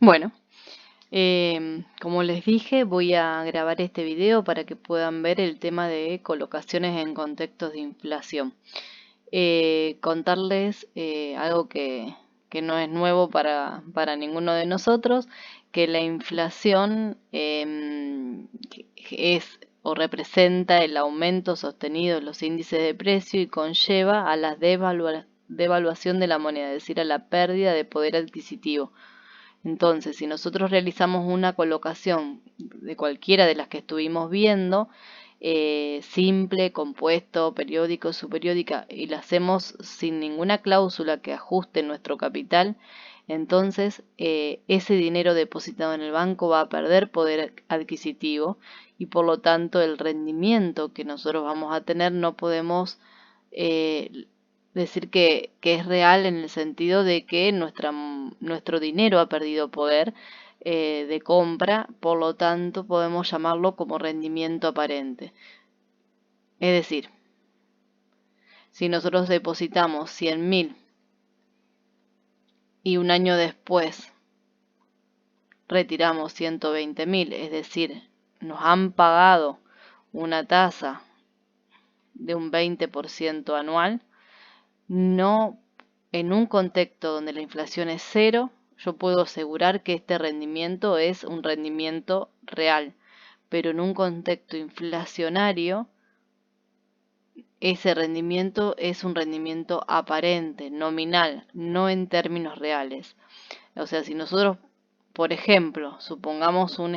Bueno, como les dije, voy a grabar este video para que puedan ver el tema de colocaciones en contextos de inflación. Contarles algo que no es nuevo para ninguno de nosotros, que la inflación es o representa el aumento sostenido de los índices de precio y conlleva a la devaluación de la moneda, es decir, a la pérdida de poder adquisitivo. Entonces, si nosotros realizamos una colocación de cualquiera de las que estuvimos viendo, simple, compuesto, periódico, subperiódica, y la hacemos sin ninguna cláusula que ajuste nuestro capital, entonces ese dinero depositado en el banco va a perder poder adquisitivo y por lo tanto el rendimiento que nosotros vamos a tener no podemos eh, decir que es real en el sentido de que nuestro dinero ha perdido poder de compra, por lo tanto podemos llamarlo como rendimiento aparente. Es decir, si nosotros depositamos 100.000 y un año después retiramos 120.000, es decir, nos han pagado una tasa de un 20% anual, no en un contexto donde la inflación es cero, yo puedo asegurar que este rendimiento es un rendimiento real, pero en un contexto inflacionario, ese rendimiento es un rendimiento aparente, nominal, no en términos reales. O sea, si nosotros, por ejemplo, supongamos un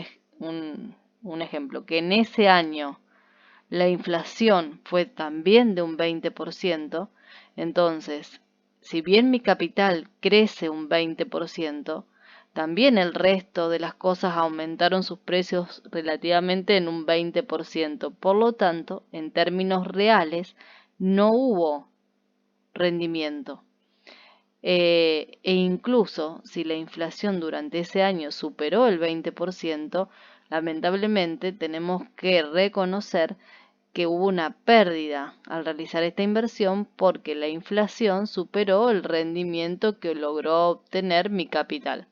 ejemplo, que en ese año la inflación fue también de un 20%, entonces, si bien mi capital crece un 20%, también el resto de las cosas aumentaron sus precios relativamente en un 20%. Por lo tanto, en términos reales, no hubo rendimiento. E incluso si la inflación durante ese año superó el 20%, lamentablemente tenemos que reconocer que hubo una pérdida al realizar esta inversión porque la inflación superó el rendimiento que logró obtener mi capital.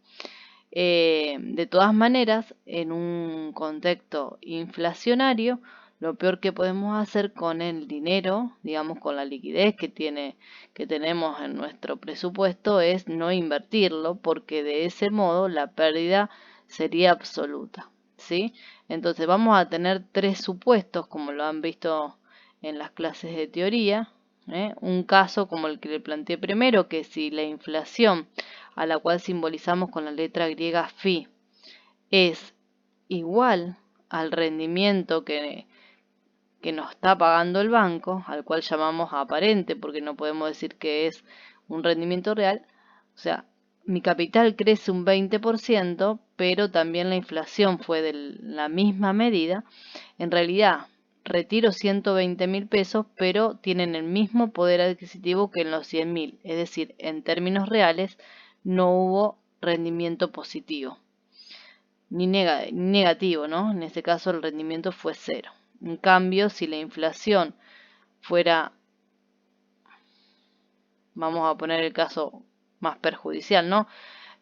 De todas maneras, en un contexto inflacionario, lo peor que podemos hacer con el dinero, digamos con la liquidez que tenemos en nuestro presupuesto, es no invertirlo, porque de ese modo la pérdida sería absoluta, ¿sí? Entonces vamos a tener tres supuestos, como lo han visto en las clases de teoría, ¿eh? Un caso como el que le planteé primero, que si la inflación, a la cual simbolizamos con la letra griega phi, es igual al rendimiento que nos está pagando el banco, al cual llamamos aparente, porque no podemos decir que es un rendimiento real. O sea, mi capital crece un 20%, pero también la inflación fue de la misma medida. En realidad, retiro 120.000 pesos, pero tienen el mismo poder adquisitivo que en los 100.000. Es decir, en términos reales, no hubo rendimiento positivo ni negativo, ¿no? En este caso el rendimiento fue cero. En cambio, si la inflación fuera, vamos a poner el caso más perjudicial, ¿no?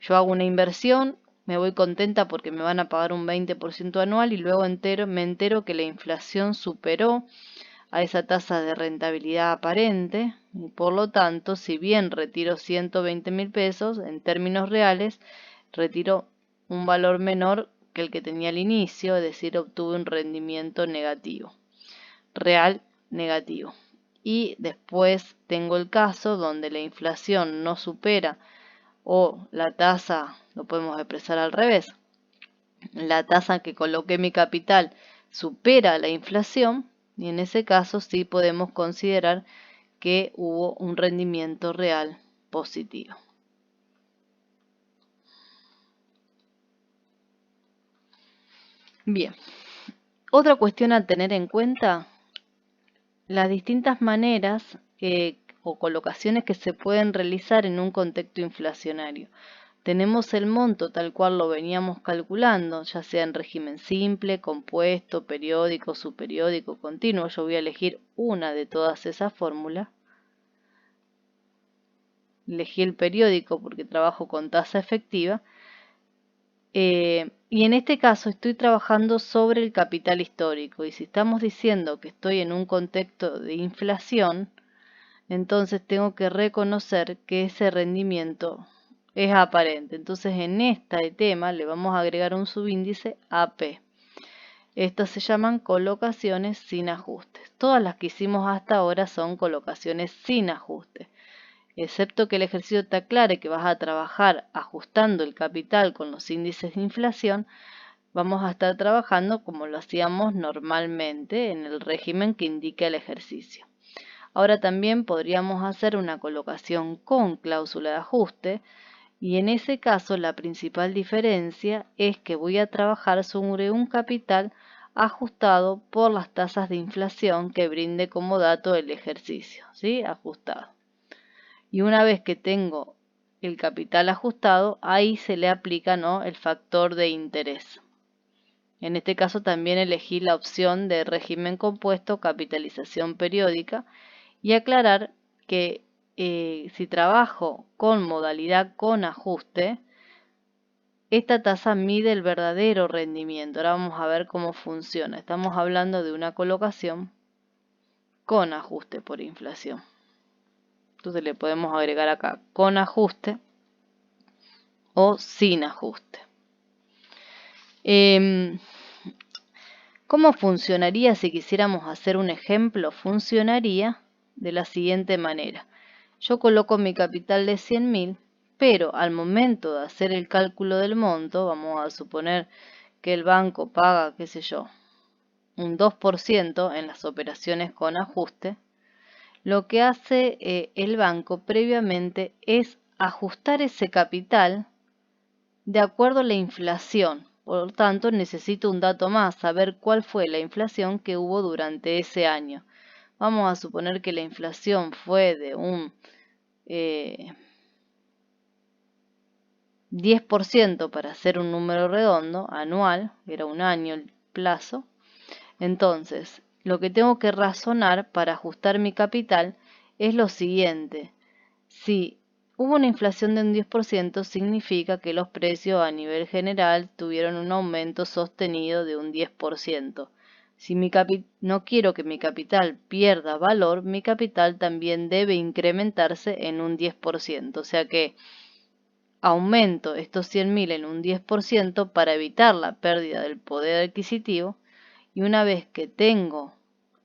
Yo hago una inversión, me voy contenta porque me van a pagar un 20% anual y luego me entero que la inflación superó a esa tasa de rentabilidad aparente y por lo tanto, si bien retiro 120.000 pesos, en términos reales, retiro un valor menor que el que tenía al inicio, es decir, obtuve un rendimiento negativo, real negativo. Y después tengo el caso donde la inflación no supera o la tasa, lo podemos expresar al revés, la tasa que coloqué mi capital supera la inflación y en ese caso sí podemos considerar que hubo un rendimiento real positivo. Bien, otra cuestión a tener en cuenta, las distintas maneras o colocaciones que se pueden realizar en un contexto inflacionario. Tenemos el monto tal cual lo veníamos calculando, ya sea en régimen simple, compuesto, periódico, subperiódico, continuo. Yo voy a elegir una de todas esas fórmulas. Elegí el periódico porque trabajo con tasa efectiva. Y en este caso estoy trabajando sobre el capital histórico. Y si estamos diciendo que estoy en un contexto de inflación, entonces tengo que reconocer que ese rendimiento es aparente. Entonces en este tema le vamos a agregar un subíndice AP. Estas se llaman colocaciones sin ajustes. Todas las que hicimos hasta ahora son colocaciones sin ajustes. Excepto que el ejercicio te aclare que vas a trabajar ajustando el capital con los índices de inflación, vamos a estar trabajando como lo hacíamos normalmente en el régimen que indica el ejercicio. Ahora también podríamos hacer una colocación con cláusula de ajuste y en ese caso la principal diferencia es que voy a trabajar sobre un capital ajustado por las tasas de inflación que brinde como dato el ejercicio, ¿sí? Ajustado. Y una vez que tengo el capital ajustado, ahí se le aplica, ¿no?, el factor de interés. En este caso también elegí la opción de régimen compuesto, capitalización periódica, y aclarar que si trabajo con modalidad con ajuste, esta tasa mide el verdadero rendimiento. Ahora vamos a ver cómo funciona. Estamos hablando de una colocación con ajuste por inflación. Entonces le podemos agregar acá con ajuste o sin ajuste. ¿Cómo funcionaría si quisiéramos hacer un ejemplo? Funcionaría de la siguiente manera. Yo coloco mi capital de 100.000, pero al momento de hacer el cálculo del monto, vamos a suponer que el banco paga, qué sé yo, un 2% en las operaciones con ajuste. Lo que hace el banco previamente es ajustar ese capital de acuerdo a la inflación. Por lo tanto, necesito un dato más, saber cuál fue la inflación que hubo durante ese año. Vamos a suponer que la inflación fue de un 10% para hacer un número redondo, anual, era un año el plazo. Entonces, lo que tengo que razonar para ajustar mi capital es lo siguiente. Si hubo una inflación de un 10%, significa que los precios a nivel general tuvieron un aumento sostenido de un 10%. Si no quiero que mi capital pierda valor, mi capital también debe incrementarse en un 10%. O sea que aumento estos 100.000 en un 10% para evitar la pérdida del poder adquisitivo. Y una vez que tengo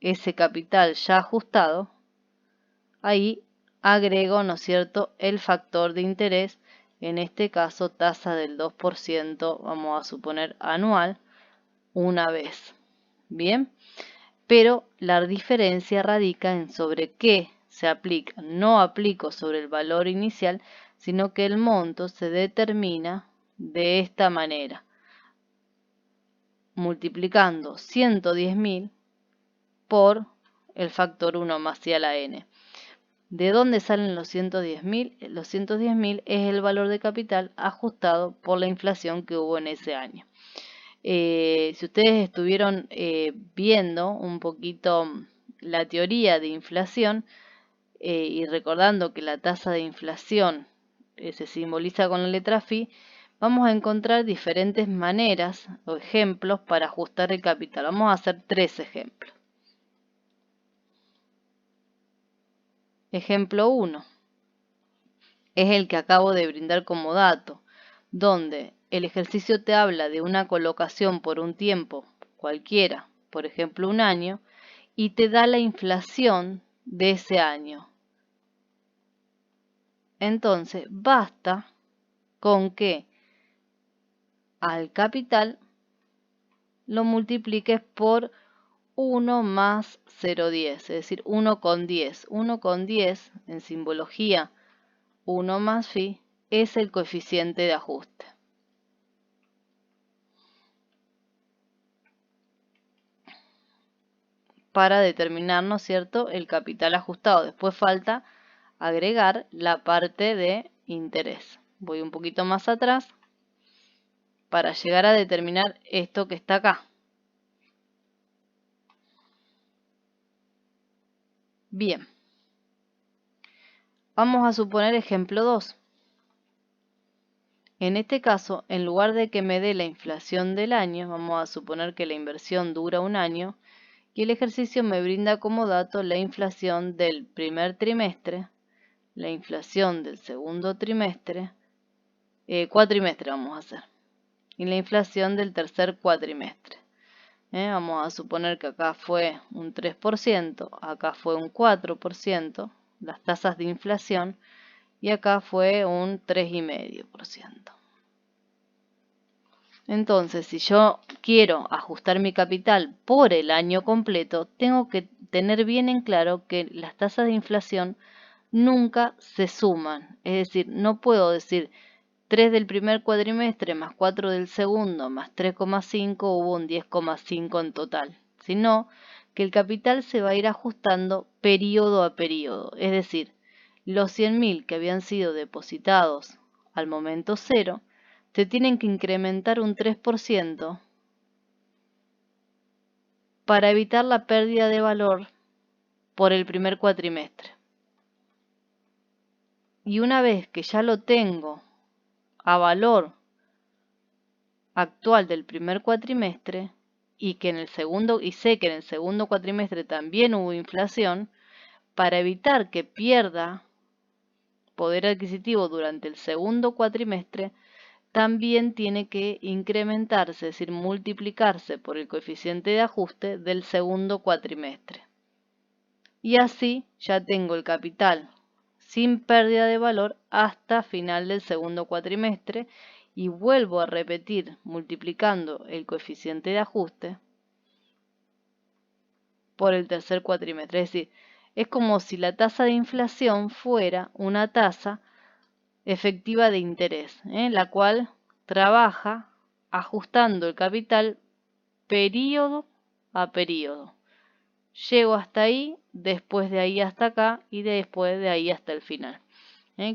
ese capital ya ajustado, ahí agrego, ¿no es cierto?, el factor de interés, en este caso tasa del 2%, vamos a suponer anual, una vez. Bien, pero la diferencia radica en sobre qué se aplica. No aplico sobre el valor inicial, sino que el monto se determina de esta manera, multiplicando 110.000 por el factor 1 más I a la n. ¿De dónde salen los 110.000? Los 110.000 es el valor de capital ajustado por la inflación que hubo en ese año. Si ustedes estuvieron viendo un poquito la teoría de inflación y recordando que la tasa de inflación se simboliza con la letra phi, vamos a encontrar diferentes maneras o ejemplos para ajustar el capital. Vamos a hacer 3 ejemplos. Ejemplo 1 es el que acabo de brindar como dato, donde el ejercicio te habla de una colocación por un tiempo cualquiera, por ejemplo un año, y te da la inflación de ese año. Entonces, basta con que al capital lo multipliques por 1 más 0,10, es decir, 1,10. 1,10 en simbología 1 más phi es el coeficiente de ajuste. Para determinar, ¿no es cierto?, el capital ajustado. Después falta agregar la parte de interés. Voy un poquito más atrás para llegar a determinar esto que está acá. Bien. Vamos a suponer ejemplo 2. En este caso, en lugar de que me dé la inflación del año, vamos a suponer que la inversión dura un año, y el ejercicio me brinda como dato la inflación del primer trimestre, la inflación del segundo trimestre, cuatrimestre vamos a hacer, y la inflación del tercer cuatrimestre. Vamos a suponer que acá fue un 3%, acá fue un 4%, las tasas de inflación, y acá fue un 3,5%. Entonces, si yo quiero ajustar mi capital por el año completo, tengo que tener bien en claro que las tasas de inflación nunca se suman. Es decir, no puedo decir 3 del primer cuatrimestre más 4 del segundo más 3,5 hubo un 10,5 en total, sino que el capital se va a ir ajustando periodo a periodo. Es decir, los 100.000 que habían sido depositados al momento cero se tienen que incrementar un 3% para evitar la pérdida de valor por el primer cuatrimestre. Y una vez que ya lo tengo a valor actual del primer cuatrimestre y sé que en el segundo cuatrimestre también hubo inflación, para evitar que pierda poder adquisitivo durante el segundo cuatrimestre, también tiene que incrementarse, es decir, multiplicarse por el coeficiente de ajuste del segundo cuatrimestre. Y así ya tengo el capital sin pérdida de valor hasta final del segundo cuatrimestre y vuelvo a repetir multiplicando el coeficiente de ajuste por el tercer cuatrimestre. Es decir, es como si la tasa de inflación fuera una tasa efectiva de interés, la cual trabaja ajustando el capital periodo a periodo. Llego hasta ahí, después de ahí hasta acá y después de ahí hasta el final.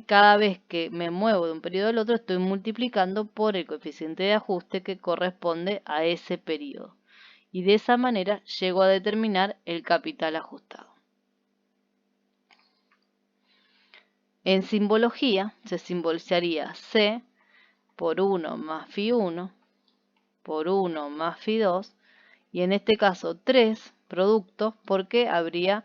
Cada vez que me muevo de un periodo al otro estoy multiplicando por el coeficiente de ajuste que corresponde a ese periodo. Y de esa manera llego a determinar el capital ajustado. En simbología se simbolizaría C por 1 más Φ1 por 1 más Φ2 y en este caso 3 productos porque habría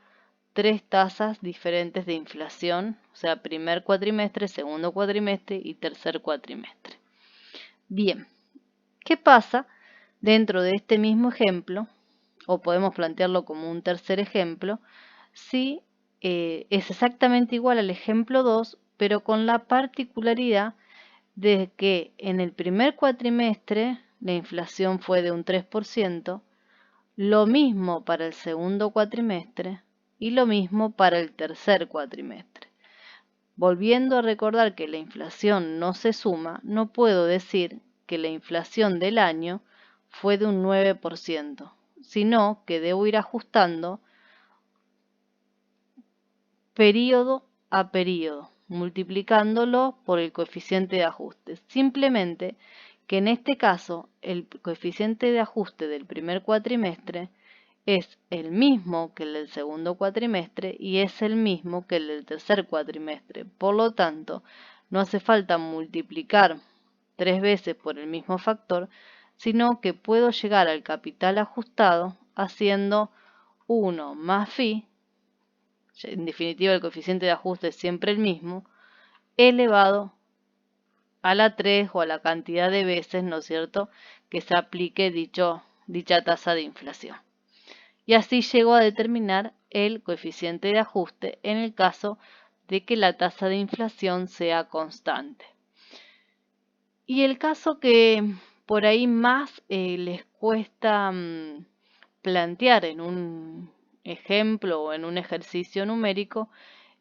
3 tasas diferentes de inflación, o sea, primer cuatrimestre, segundo cuatrimestre y tercer cuatrimestre. Bien, ¿qué pasa dentro de este mismo ejemplo? O podemos plantearlo como un tercer ejemplo, si es exactamente igual al ejemplo 2, pero con la particularidad de que en el primer cuatrimestre la inflación fue de un 3%, lo mismo para el segundo cuatrimestre y lo mismo para el tercer cuatrimestre. Volviendo a recordar que la inflación no se suma, no puedo decir que la inflación del año fue de un 9%, sino que debo ir ajustando periodo a periodo, multiplicándolo por el coeficiente de ajuste. Simplemente que en este caso el coeficiente de ajuste del primer cuatrimestre es el mismo que el del segundo cuatrimestre y es el mismo que el del tercer cuatrimestre. Por lo tanto, no hace falta multiplicar 3 veces por el mismo factor, sino que puedo llegar al capital ajustado haciendo 1 más phi, en definitiva el coeficiente de ajuste es siempre el mismo, elevado a la 3 o a la cantidad de veces, ¿no es cierto?, que se aplique dicha tasa de inflación. Y así llego a determinar el coeficiente de ajuste en el caso de que la tasa de inflación sea constante. Y el caso que por ahí más les cuesta plantear en un ejemplo o en un ejercicio numérico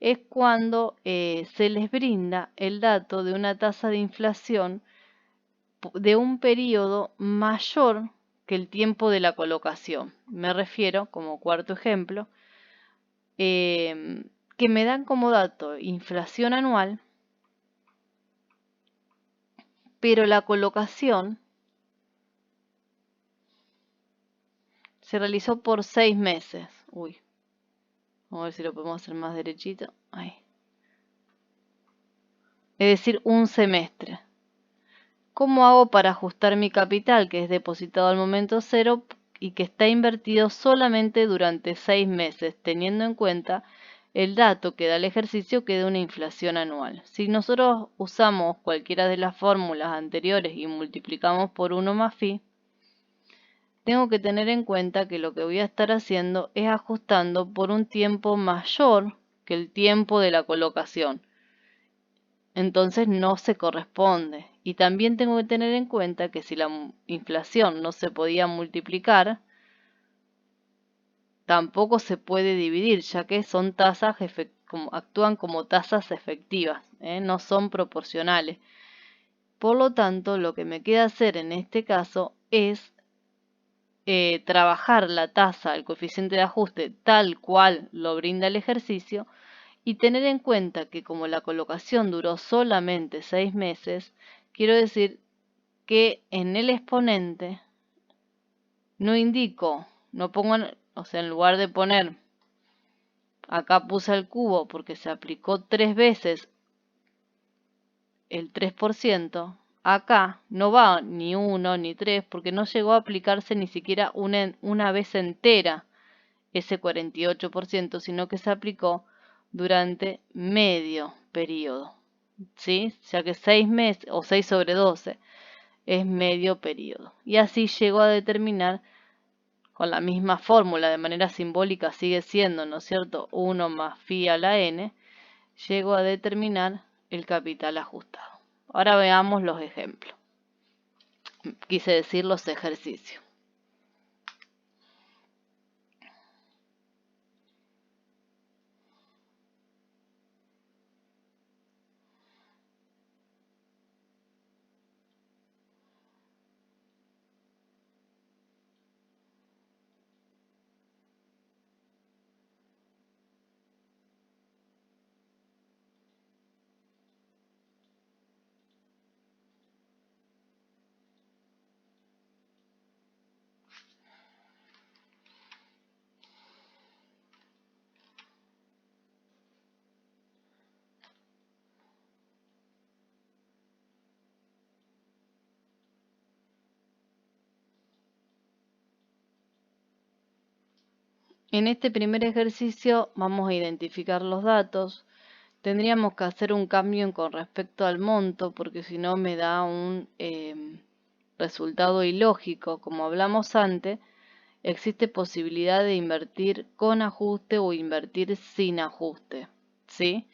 es cuando se les brinda el dato de una tasa de inflación de un periodo mayor que el tiempo de la colocación. Me refiero, como cuarto ejemplo, que me dan como dato inflación anual, pero la colocación se realizó por 6 meses. Uy, vamos a ver si lo podemos hacer más derechito. Ahí. Es decir, un semestre. ¿Cómo hago para ajustar mi capital, que es depositado al momento cero y que está invertido solamente durante 6 meses, teniendo en cuenta el dato que da el ejercicio que da una inflación anual? Si nosotros usamos cualquiera de las fórmulas anteriores y multiplicamos por 1 más phi, tengo que tener en cuenta que lo que voy a estar haciendo es ajustando por un tiempo mayor que el tiempo de la colocación. Entonces no se corresponde. Y también tengo que tener en cuenta que si la inflación no se podía multiplicar, tampoco se puede dividir, ya que son tasas actúan como tasas efectivas, no son proporcionales. Por lo tanto, lo que me queda hacer en este caso es trabajar la tasa, el coeficiente de ajuste, tal cual lo brinda el ejercicio, y tener en cuenta que como la colocación duró solamente 6 meses, quiero decir que en el exponente no indico, no pongo, o sea, en lugar de poner, acá puse el cubo porque se aplicó 3 veces el 3%, acá no va ni 1 ni 3 porque no llegó a aplicarse ni siquiera una vez entera ese 48%, sino que se aplicó durante medio periodo, ¿sí? Ya que 6 meses o 6 sobre 12 es medio periodo. Y así llego a determinar con la misma fórmula, de manera simbólica sigue siendo, ¿no es cierto?, 1 más phi a la n, llego a determinar el capital ajustado. Ahora veamos los ejemplos. Quise decir los ejercicios. En este primer ejercicio vamos a identificar los datos. Tendríamos que hacer un cambio con respecto al monto, porque si no me da un resultado ilógico. Como hablamos antes, existe posibilidad de invertir con ajuste o invertir sin ajuste, ¿sí?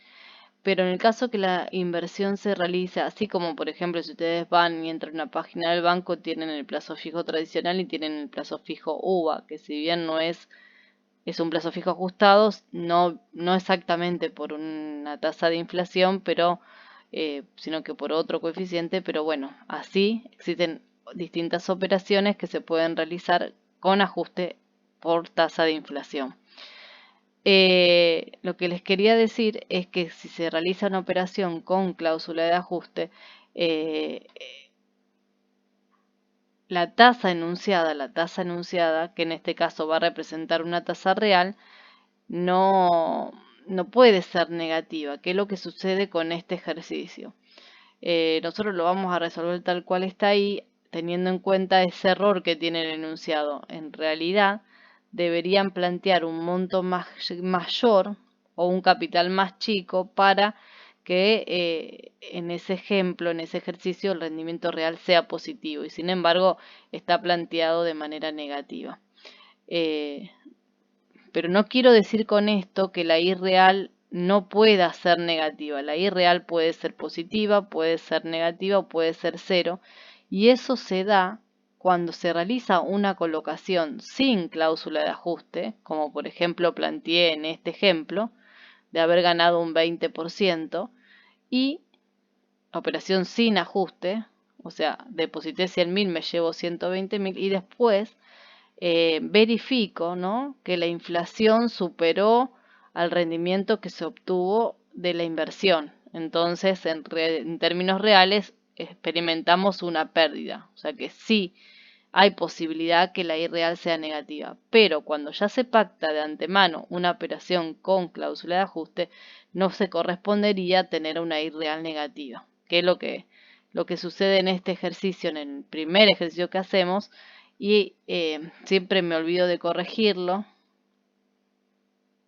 Pero en el caso que la inversión se realice, así como por ejemplo si ustedes van y entran a una página del banco, tienen el plazo fijo tradicional y tienen el plazo fijo UVA, que si bien no es un plazo fijo ajustado, no exactamente por una tasa de inflación, pero sino que por otro coeficiente, pero bueno, así existen distintas operaciones que se pueden realizar con ajuste por tasa de inflación. Lo que les quería decir es que si se realiza una operación con cláusula de ajuste, eh, la tasa enunciada, que en este caso va a representar una tasa real, no, no puede ser negativa, que es lo que sucede con este ejercicio. Nosotros lo vamos a resolver tal cual está ahí, teniendo en cuenta ese error que tiene el enunciado. En realidad, deberían plantear un monto mayor o un capital más chico para que en ese ejemplo, en ese ejercicio, el rendimiento real sea positivo y sin embargo está planteado de manera negativa. Eh, pero no quiero decir con esto que la I real no pueda ser negativa. La I real puede ser positiva, puede ser negativa o puede ser cero. Y eso se da cuando se realiza una colocación sin cláusula de ajuste, como por ejemplo planteé en este ejemplo, de haber ganado un 20%, y operación sin ajuste, o sea, deposité 100.000, me llevo 120.000 y después verifico, ¿no?, que la inflación superó al rendimiento que se obtuvo de la inversión. Entonces, en términos reales, experimentamos una pérdida. O sea que sí hay posibilidad que la I real sea negativa. Pero cuando ya se pacta de antemano una operación con cláusula de ajuste, no se correspondería tener una I real negativa, que es lo que lo que sucede en este ejercicio, en el primer ejercicio que hacemos, y siempre me olvido de corregirlo.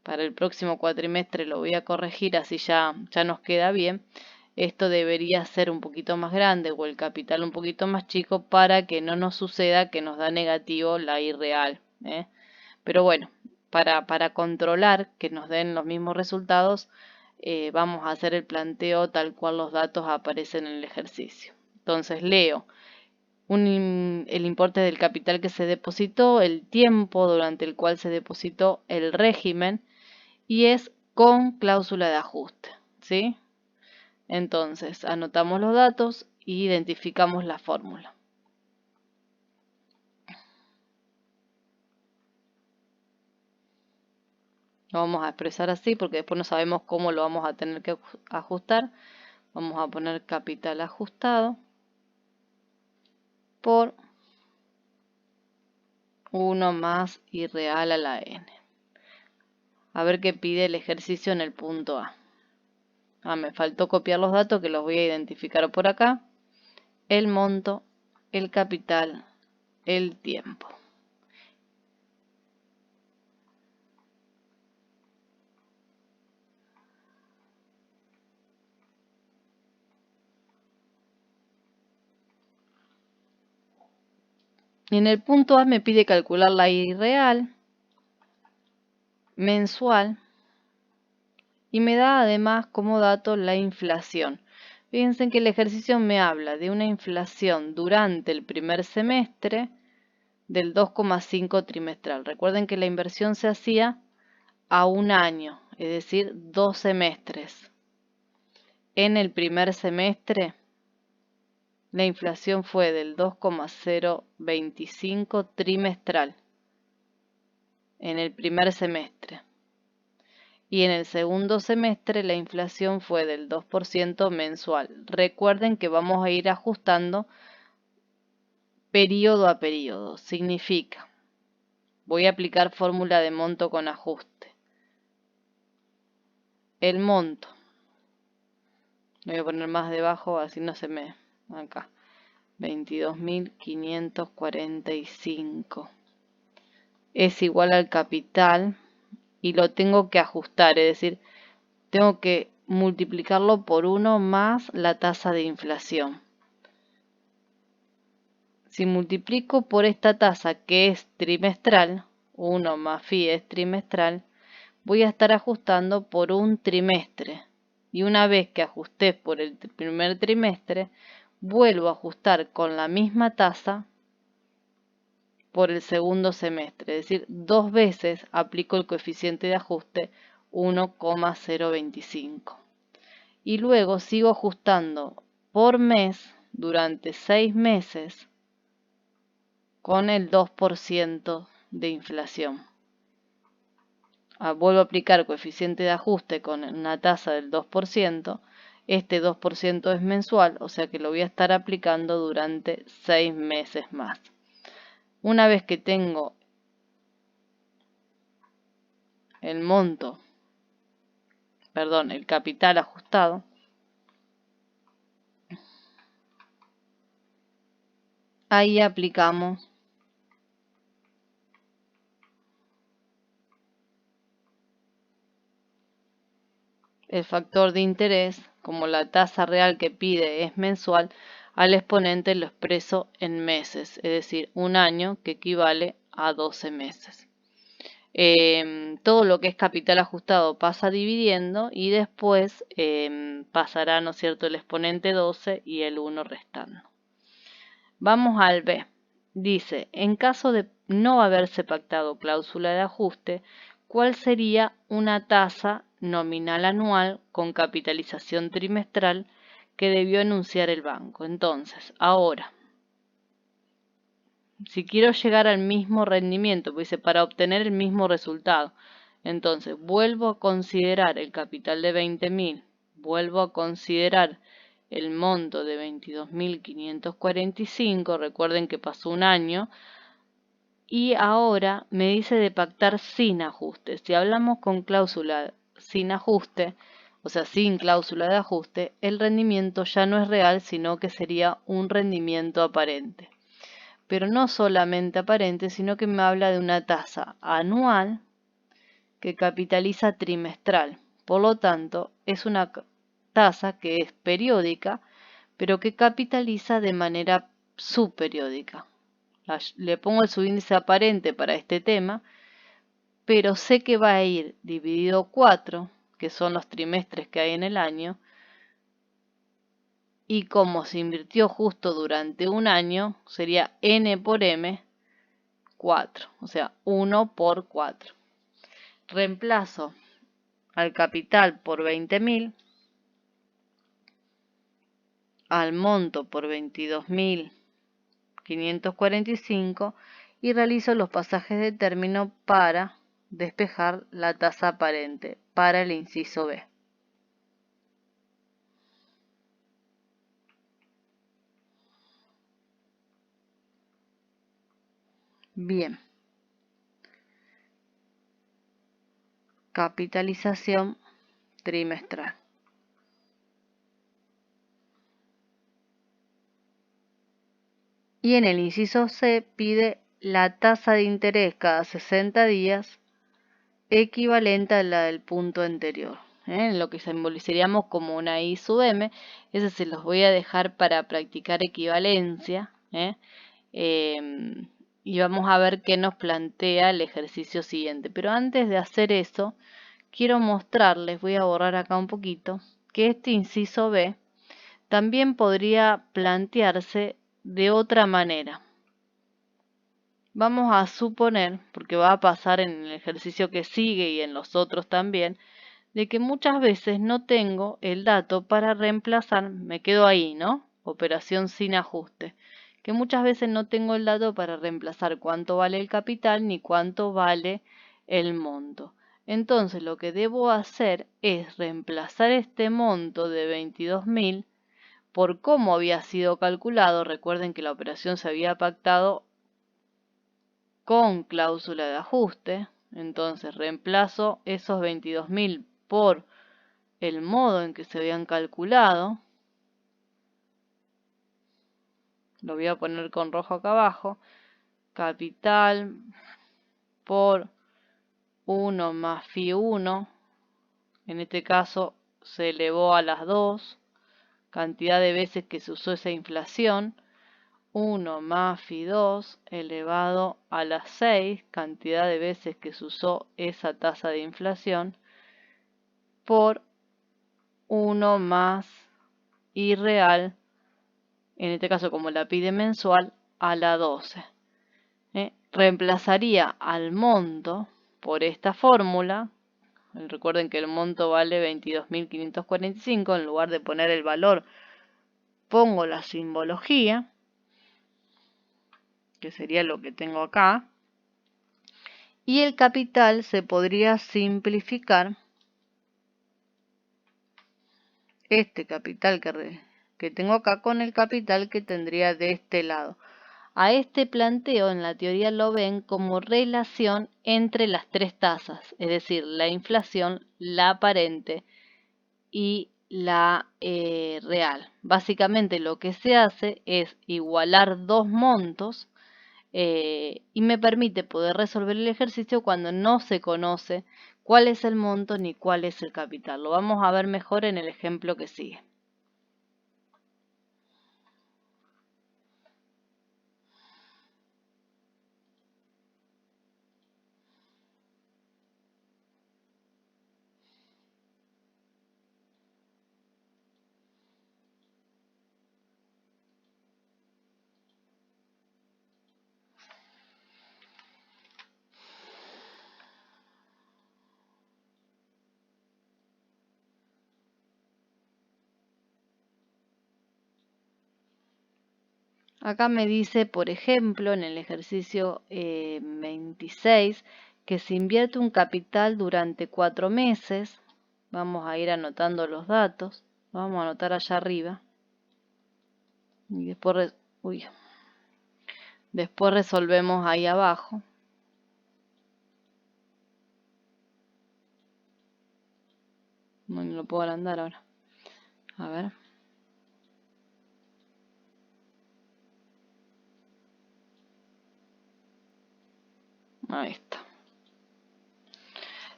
Para el próximo cuatrimestre lo voy a corregir, así ya nos queda bien. Esto debería ser un poquito más grande o el capital un poquito más chico para que no nos suceda que nos da negativo la I real. Pero bueno, para controlar que nos den los mismos resultados, vamos a hacer el planteo tal cual los datos aparecen en el ejercicio. Entonces leo el importe del capital que se depositó, el tiempo durante el cual se depositó, el régimen, y es con cláusula de ajuste, ¿sí? Entonces, anotamos los datos e identificamos la fórmula. Lo vamos a expresar así porque después no sabemos cómo lo vamos a tener que ajustar. Vamos a poner capital ajustado por 1 más I real a la N. A ver qué pide el ejercicio en el punto A. Me faltó copiar los datos que los voy a identificar por acá. El monto, el capital, el tiempo. Y en el punto A me pide calcular la I real, mensual, y me da además como dato la inflación. Fíjense que el ejercicio me habla de una inflación durante el primer semestre del 2,5 trimestral. Recuerden que la inversión se hacía a un año, es decir, 2 semestres. En el primer semestre, la inflación fue del 2,025 trimestral. En el primer semestre. Y en el segundo semestre la inflación fue del 2% mensual. Recuerden que vamos a ir ajustando periodo a periodo. Significa, voy a aplicar fórmula de monto con ajuste. El monto, lo voy a poner más debajo, así no se me... Acá, 22.545. Es igual al capital y lo tengo que ajustar, es decir, tengo que multiplicarlo por 1 más la tasa de inflación. Si multiplico por esta tasa que es trimestral, 1 más phi es trimestral, voy a estar ajustando por un trimestre. Y una vez que ajusté por el primer trimestre, vuelvo a ajustar con la misma tasa por el segundo semestre. Es decir, 2 veces aplico el coeficiente de ajuste 1,025. Y luego sigo ajustando por mes durante 6 meses con el 2% de inflación. Vuelvo a aplicar coeficiente de ajuste con una tasa del 2%. Este 2% es mensual, o sea que lo voy a estar aplicando durante 6 meses más. Una vez que tengo el monto, el capital ajustado, ahí aplicamos el factor de interés, como la tasa real que pide es mensual, al exponente lo expreso en meses, es decir, un año que equivale a 12 meses. Todo lo que es capital ajustado pasa dividiendo y después pasará, ¿no es cierto?, el exponente 12 y el 1 restando. Vamos al B. Dice, en caso de no haberse pactado cláusula de ajuste, ¿cuál sería una tasa nominal anual con capitalización trimestral que debió enunciar el banco? Entonces, ahora, si quiero llegar al mismo rendimiento, pues dice, para obtener el mismo resultado, entonces vuelvo a considerar el capital de 20.000, vuelvo a considerar el monto de 22.545, recuerden que pasó un año, y ahora me dice de pactar sin ajuste. Si hablamos con cláusula sin ajuste, o sea, sin cláusula de ajuste, el rendimiento ya no es real, sino que sería un rendimiento aparente. Pero no solamente aparente, sino que me habla de una tasa anual que capitaliza trimestral. Por lo tanto, es una tasa que es periódica, pero que capitaliza de manera subperiódica. Le pongo el subíndice aparente para este tema, pero sé que va a ir dividido 4, que son los trimestres que hay en el año, y como se invirtió justo durante un año, sería n por m 4, o sea, 1 por 4. Reemplazo al capital por 20.000, al monto por 22.545 y realizo los pasajes de término para despejar la tasa aparente para el inciso B. Bien. Capitalización trimestral. Y en el inciso C pide la tasa de interés cada 60 días equivalente a la del punto anterior, en lo que simbolizaríamos como una I sub M. Ese se los voy a dejar para practicar equivalencia, y vamos a ver qué nos plantea el ejercicio siguiente. Pero antes de hacer eso, quiero mostrarles, voy a borrar acá un poquito, que este inciso B también podría plantearse de otra manera. Vamos a suponer, porque va a pasar en el ejercicio que sigue y en los otros también, de que muchas veces no tengo el dato para reemplazar, me quedo ahí, ¿no? Operación sin ajuste. Que muchas veces no tengo el dato para reemplazar cuánto vale el capital ni cuánto vale el monto. Entonces lo que debo hacer es reemplazar este monto de 22.000 por cómo había sido calculado. Recuerden que la operación se había pactado con cláusula de ajuste. Entonces reemplazo esos 22.000 por el modo en que se habían calculado. Lo voy a poner con rojo acá abajo. Capital por 1 más phi 1. En este caso se elevó a las 2. Cantidad de veces que se usó esa inflación. 1 más phi 2 elevado a las 6. Cantidad de veces que se usó esa tasa de inflación. Por 1 más I real, en este caso como la pide mensual, a la 12. Reemplazaría al monto por esta fórmula. Recuerden que el monto vale 22.545. En lugar de poner el valor, pongo la simbología, que sería lo que tengo acá. Y el capital se podría simplificar. Este capital que tengo acá con el capital que tendría de este lado. A este planteo en la teoría lo ven como relación entre las tres tasas, es decir, la inflación, la aparente y la real. Básicamente lo que se hace es igualar dos montos, y me permite poder resolver el ejercicio cuando no se conoce cuál es el monto ni cuál es el capital. Lo vamos a ver mejor en el ejemplo que sigue. Acá me dice, por ejemplo, en el ejercicio 26, que se invierte un capital durante 4 meses. Vamos a ir anotando los datos. Vamos a anotar allá arriba. Y después resolvemos ahí abajo. No lo puedo agrandar ahora. A ver. Ahí está.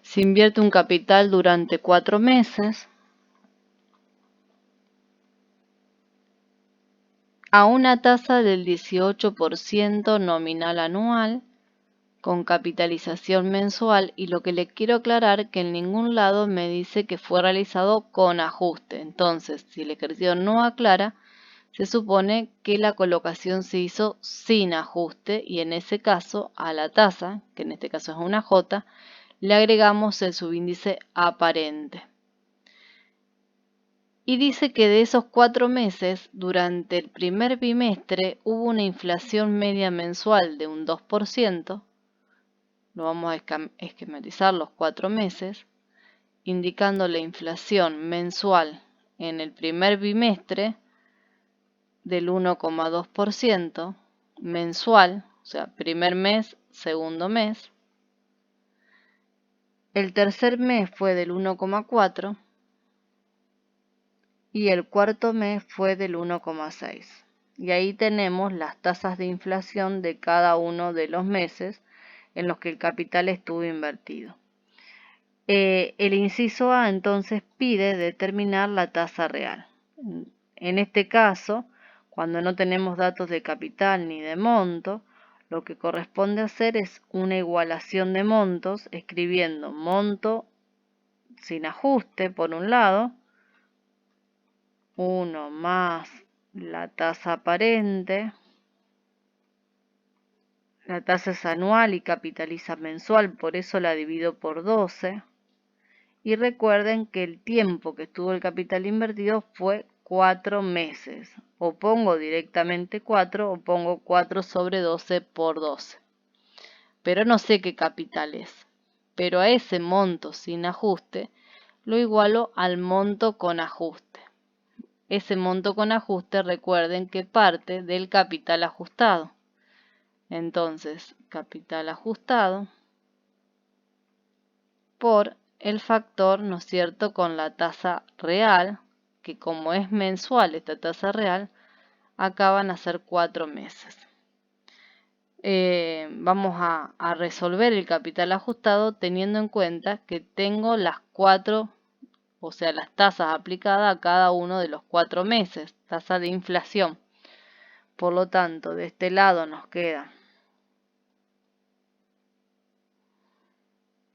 Se invierte un capital durante 4 meses a una tasa del 18% nominal anual con capitalización mensual, y lo que le quiero aclarar que en ningún lado me dice que fue realizado con ajuste. Entonces, si el ejercicio no aclara, se supone que la colocación se hizo sin ajuste y en ese caso a la tasa, que en este caso es una J, le agregamos el subíndice aparente. Y dice que de esos 4 meses, durante el primer bimestre hubo una inflación media mensual de un 2%. Lo vamos a esquematizar los 4 meses, indicando la inflación mensual en el primer bimestre del 1,2%, mensual, o sea, primer mes, segundo mes. El tercer mes fue del 1,4% y el cuarto mes fue del 1,6%. Y ahí tenemos las tasas de inflación de cada uno de los meses en los que el capital estuvo invertido. El inciso A entonces pide determinar la tasa real. En este caso, cuando no tenemos datos de capital ni de monto, lo que corresponde hacer es una igualación de montos, escribiendo monto sin ajuste por un lado, 1 más la tasa aparente. La tasa es anual y capitaliza mensual, por eso la divido por 12. Y recuerden que el tiempo que estuvo el capital invertido fue 4 meses. O pongo directamente 4 o pongo 4 sobre 12 por 12. Pero no sé qué capital es. Pero a ese monto sin ajuste lo igualo al monto con ajuste. Ese monto con ajuste, recuerden que parte del capital ajustado. Entonces, capital ajustado por el factor, ¿no es cierto?, con la tasa real, que como es mensual esta tasa real, acá van a ser 4 meses. Vamos a resolver el capital ajustado teniendo en cuenta que tengo las 4, o sea, las tasas aplicadas a cada uno de los 4 meses, tasa de inflación. Por lo tanto, de este lado nos queda,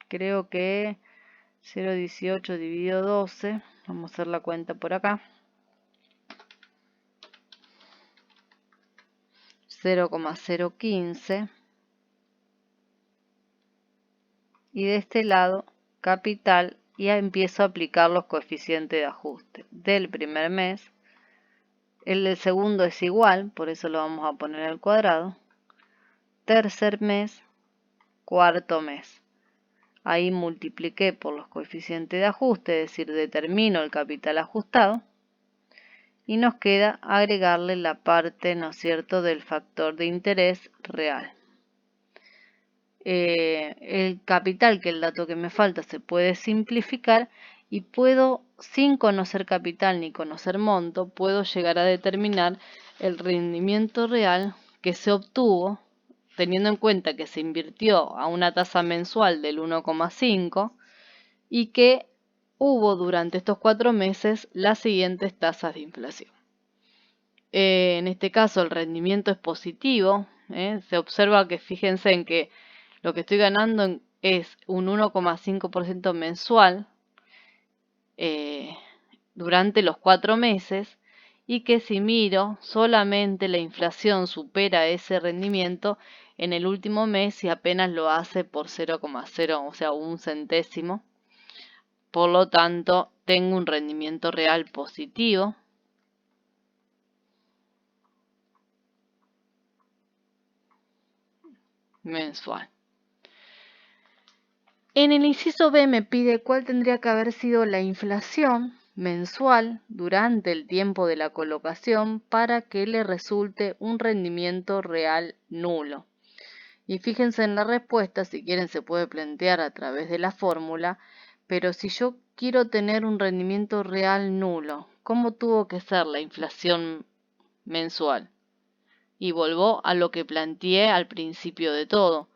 creo que 0,18 dividido 12, vamos a hacer la cuenta por acá, 0,015, y de este lado capital, y ya empiezo a aplicar los coeficientes de ajuste del primer mes. El del segundo es igual, por eso lo vamos a poner al cuadrado. Tercer mes, cuarto mes. Ahí multipliqué por los coeficientes de ajuste, es decir, determino el capital ajustado. Y nos queda agregarle la parte, ¿no es cierto?, del factor de interés real. El capital, que es el dato que me falta, se puede simplificar y puedo, sin conocer capital ni conocer monto, puedo llegar a determinar el rendimiento real que se obtuvo, teniendo en cuenta que se invirtió a una tasa mensual del 1,5 y que hubo durante estos 4 meses las siguientes tasas de inflación. En este caso el rendimiento es positivo, se observa que fíjense en que lo que estoy ganando es un 1,5% mensual durante los 4 meses, y que si miro solamente la inflación supera ese rendimiento en el último mes y apenas lo hace por 0,0, o sea, un centésimo. Por lo tanto, tengo un rendimiento real positivo. Mensual. En el inciso B me pide cuál tendría que haber sido la inflación mensual durante el tiempo de la colocación para que le resulte un rendimiento real nulo. Y fíjense en la respuesta, si quieren se puede plantear a través de la fórmula, pero si yo quiero tener un rendimiento real nulo. ¿Cómo tuvo que ser la inflación mensual? Y vuelvo a lo que planteé al principio de todo.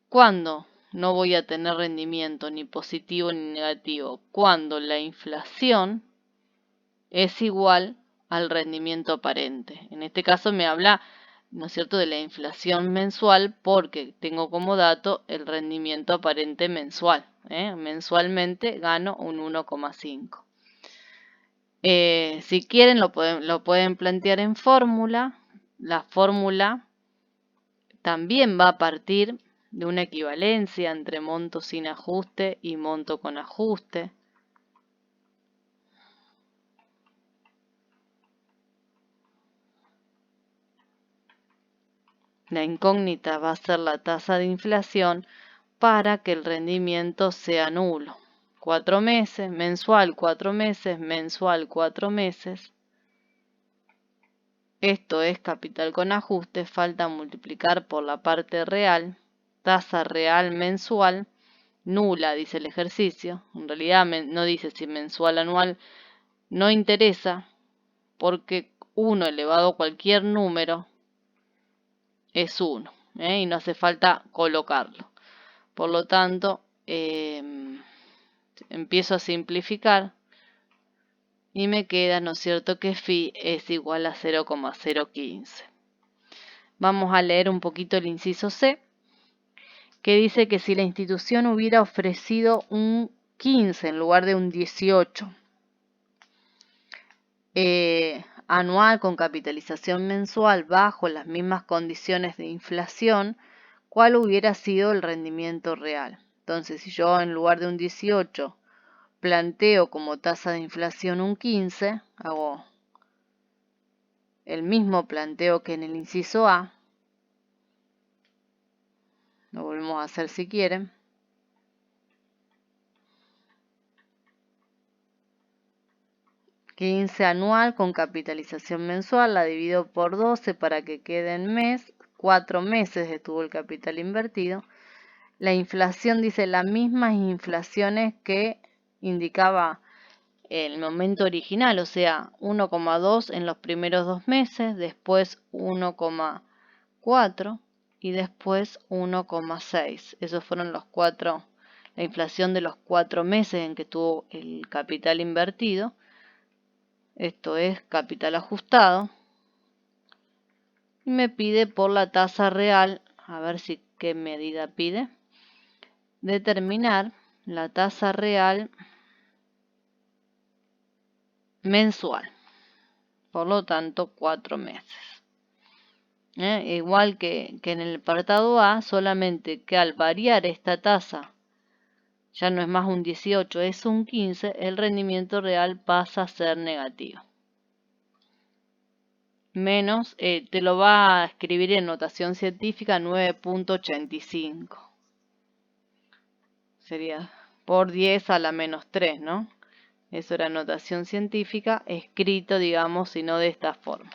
¿Cuándo no voy a tener rendimiento ni positivo ni negativo? Cuando la inflación es igual al rendimiento aparente. En este caso me habla, ¿no es cierto?, de la inflación mensual porque tengo como dato el rendimiento aparente mensual. Mensualmente gano un 1,5. Si quieren lo pueden plantear en fórmula. La fórmula también va a partir de una equivalencia entre monto sin ajuste y monto con ajuste. La incógnita va a ser la tasa de inflación para que el rendimiento sea nulo. 4 meses, mensual 4 meses, mensual 4 meses. Esto es capital con ajuste, falta multiplicar por la parte real, tasa real mensual, nula, dice el ejercicio. En realidad no dice si mensual o anual, no interesa, porque 1 elevado a cualquier número es 1, y no hace falta colocarlo. Por lo tanto, empiezo a simplificar y me queda, ¿no es cierto?, que phi es igual a 0,015. Vamos a leer un poquito el inciso C, que dice que si la institución hubiera ofrecido un 15 en lugar de un 18 anual con capitalización mensual bajo las mismas condiciones de inflación, ¿cuál hubiera sido el rendimiento real? Entonces, si yo en lugar de un 18 planteo como tasa de inflación un 15, hago el mismo planteo que en el inciso A, lo volvemos a hacer si quieren. $15 anual con capitalización mensual, la divido por 12 para que quede en mes. 4 meses estuvo el capital invertido. La inflación dice las mismas inflaciones que indicaba el momento original, o sea, 1,2 en los primeros 2 meses, después 1,4 y después 1,6. Esos fueron los 4, la inflación de los 4 meses en que tuvo el capital invertido. Esto es capital ajustado. Y me pide por la tasa real, a ver si qué medida pide. Determinar la tasa real mensual. Por lo tanto, 4 meses. Igual que en el apartado A, solamente que al variar esta tasa, ya no es más un 18, es un 15, el rendimiento real pasa a ser negativo. Menos, te lo va a escribir en notación científica 9.85. Sería por 10 a la menos 3, ¿no? Eso era notación científica, escrito, digamos, y no de esta forma.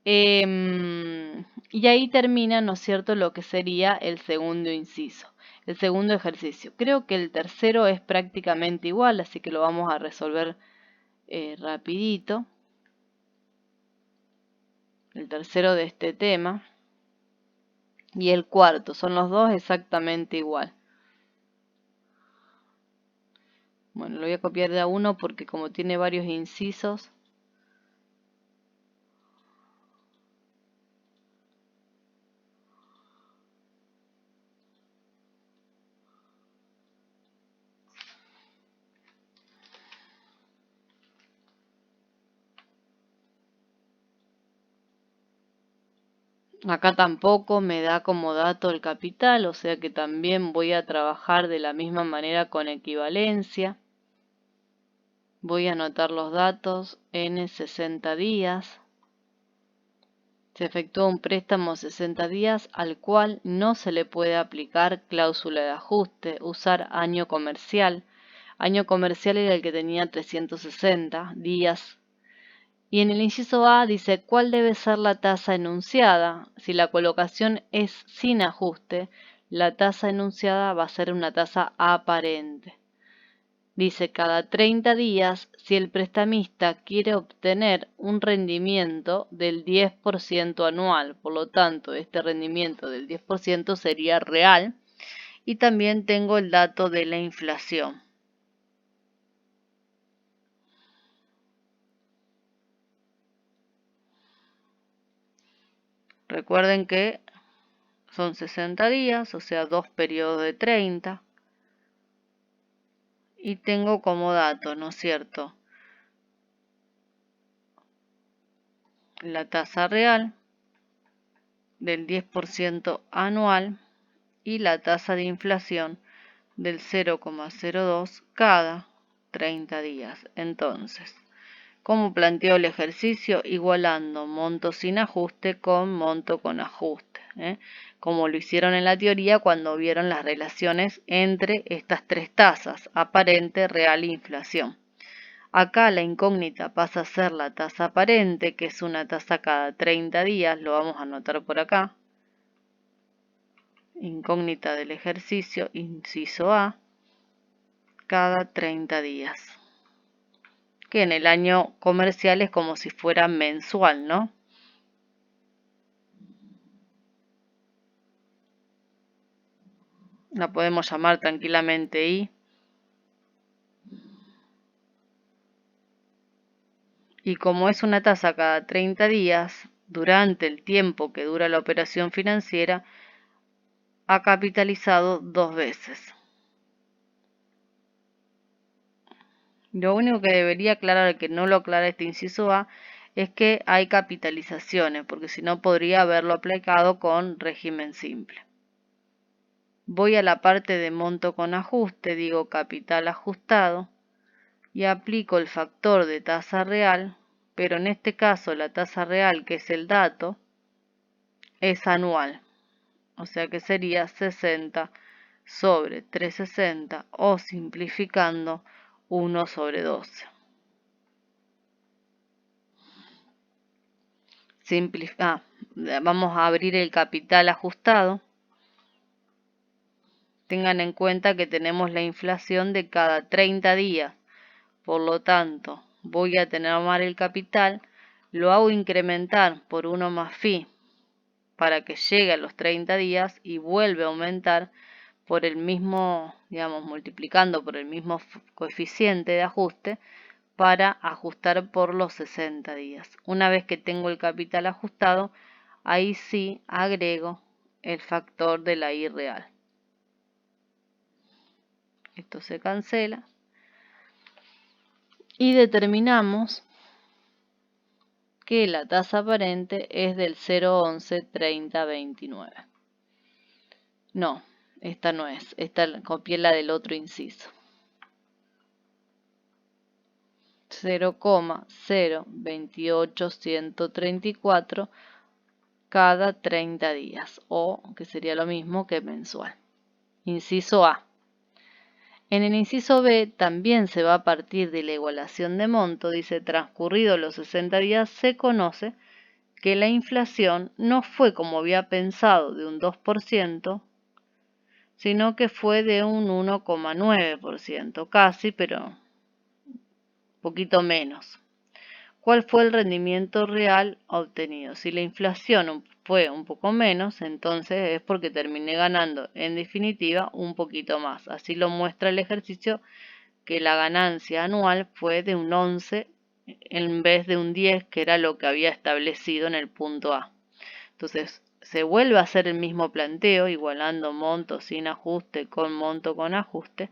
Y ahí termina, ¿no es cierto?, lo que sería el segundo inciso, el segundo ejercicio. Creo que el tercero es prácticamente igual, así que lo vamos a resolver rapidito. El tercero de este tema. Y el cuarto, son los dos exactamente igual. Bueno, lo voy a copiar de a uno porque como tiene varios incisos. Acá tampoco me da como dato el capital, o sea que también voy a trabajar de la misma manera con equivalencia. Voy a anotar los datos en 60 días. Se efectuó un préstamo 60 días al cual no se le puede aplicar cláusula de ajuste, usar año comercial. Año comercial era el que tenía 360 días. Y en el inciso A dice cuál debe ser la tasa enunciada. Si la colocación es sin ajuste, la tasa enunciada va a ser una tasa aparente. Dice cada 30 días si el prestamista quiere obtener un rendimiento del 10% anual. Por lo tanto, este rendimiento del 10% sería real. Y también tengo el dato de la inflación. Recuerden que son 60 días, o sea, 2 periodos de 30. Y tengo como dato, ¿no es cierto?, la tasa real del 10% anual y la tasa de inflación del 0,02 cada 30 días. Entonces, ¿cómo planteo el ejercicio? Igualando monto sin ajuste con monto con ajuste, como lo hicieron en la teoría cuando vieron las relaciones entre estas tres tasas, aparente, real e inflación. Acá la incógnita pasa a ser la tasa aparente, que es una tasa cada 30 días, lo vamos a anotar por acá. Incógnita del ejercicio, inciso A, cada 30 días. Que en el año comercial es como si fuera mensual, ¿no? La podemos llamar tranquilamente I. Y como es una tasa cada 30 días, durante el tiempo que dura la operación financiera, ha capitalizado 2 veces. Lo único que debería aclarar, que no lo aclara este inciso A, es que hay capitalizaciones, porque si no podría haberlo aplicado con régimen simple. Voy a la parte de monto con ajuste, digo capital ajustado, y aplico el factor de tasa real, pero en este caso la tasa real, que es el dato, es anual. O sea que sería 60 sobre 360 o simplificando 1 sobre 12. Vamos a abrir el capital ajustado. Tengan en cuenta que tenemos la inflación de cada 30 días. Por lo tanto, voy a tener mal el capital. Lo hago incrementar por 1 más phi para que llegue a los 30 días y vuelve a aumentar por el mismo, digamos, multiplicando por el mismo coeficiente de ajuste para ajustar por los 60 días. Una vez que tengo el capital ajustado, ahí sí agrego el factor de la I real. Esto se cancela. Y determinamos que la tasa aparente es del 0,113029. No, esta no es. Esta copié la del otro inciso. 0,028134 cada 30 días, o que sería lo mismo que mensual. Inciso A. En el inciso B también se va a partir de la igualación de monto, dice transcurridos los 60 días se conoce que la inflación no fue como había pensado de un 2%, sino que fue de un 1,9%, casi, pero poquito menos. ¿Cuál fue el rendimiento real obtenido? Si la inflación fue un poco menos, entonces es porque terminé ganando, en definitiva, un poquito más. Así lo muestra el ejercicio, que la ganancia anual fue de un 11 en vez de un 10, que era lo que había establecido en el punto A. Entonces, se vuelve a hacer el mismo planteo, igualando monto sin ajuste con monto con ajuste,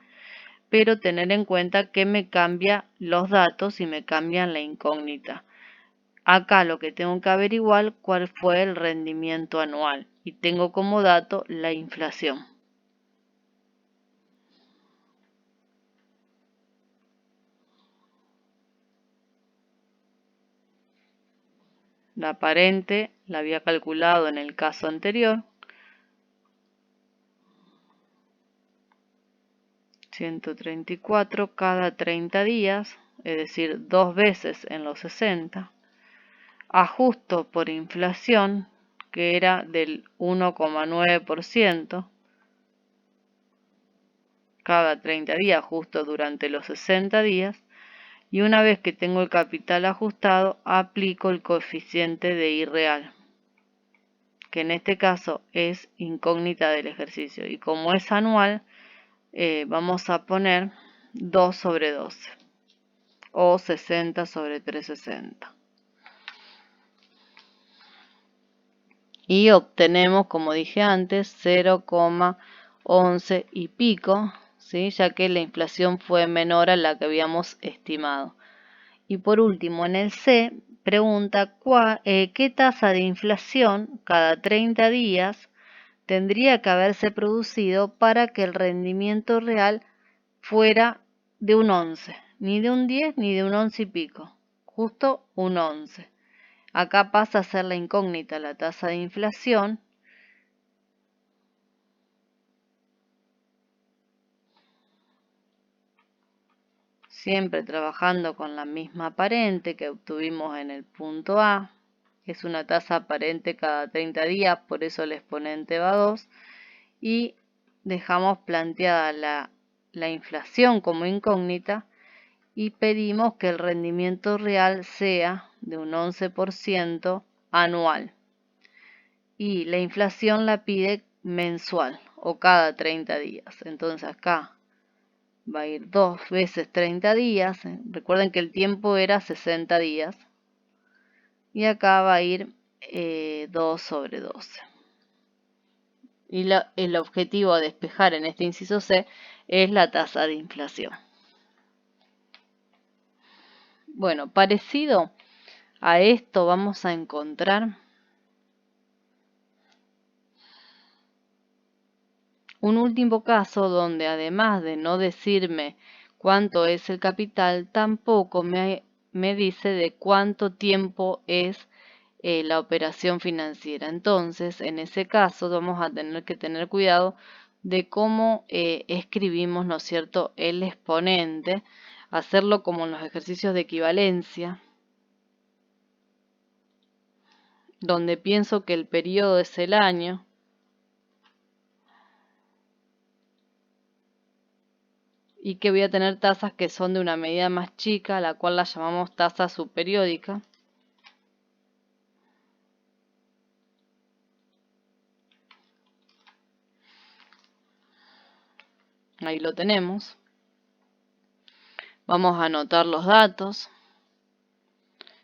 pero tener en cuenta que me cambia los datos y me cambian la incógnita. Acá lo que tengo que averiguar cuál fue el rendimiento anual y tengo como dato la inflación. La aparente la había calculado en el caso anterior. 134 cada 30 días, es decir, 2 veces en los 60. Ajusto por inflación, que era del 1,9% cada 30 días, justo durante los 60 días. Y una vez que tengo el capital ajustado, aplico el coeficiente de I real, que en este caso es incógnita del ejercicio. Y como es anual, vamos a poner 2 sobre 12 o 60 sobre 360. Y obtenemos, como dije antes, 0,11 y pico, ¿sí? Ya que la inflación fue menor a la que habíamos estimado. Y por último, en el C, pregunta qué tasa de inflación cada 30 días tendría que haberse producido para que el rendimiento real fuera de un 11, ni de un 10 ni de un 11 y pico, justo un 11. Acá pasa a ser la incógnita la tasa de inflación. Siempre trabajando con la misma aparente que obtuvimos en el punto A. Es una tasa aparente cada 30 días, por eso el exponente va a 2. Y dejamos planteada la inflación como incógnita y pedimos que el rendimiento real sea de un 11% anual. Y la inflación la pide mensual o cada 30 días. Entonces acá va a ir 2 veces 30 días. Recuerden que el tiempo era 60 días. Y acá va a ir 2 sobre 12. Y el objetivo a despejar en este inciso C es la tasa de inflación. Bueno, parecido a esto vamos a encontrar un último caso donde además de no decirme cuánto es el capital, tampoco me dice de cuánto tiempo es la operación financiera. Entonces, en ese caso vamos a tener que tener cuidado de cómo escribimos, ¿no es cierto?, el exponente, hacerlo como en los ejercicios de equivalencia, donde pienso que el periodo es el año, y que voy a tener tasas que son de una medida más chica, la cual la llamamos tasa subperiódica. Ahí lo tenemos. Vamos a anotar los datos.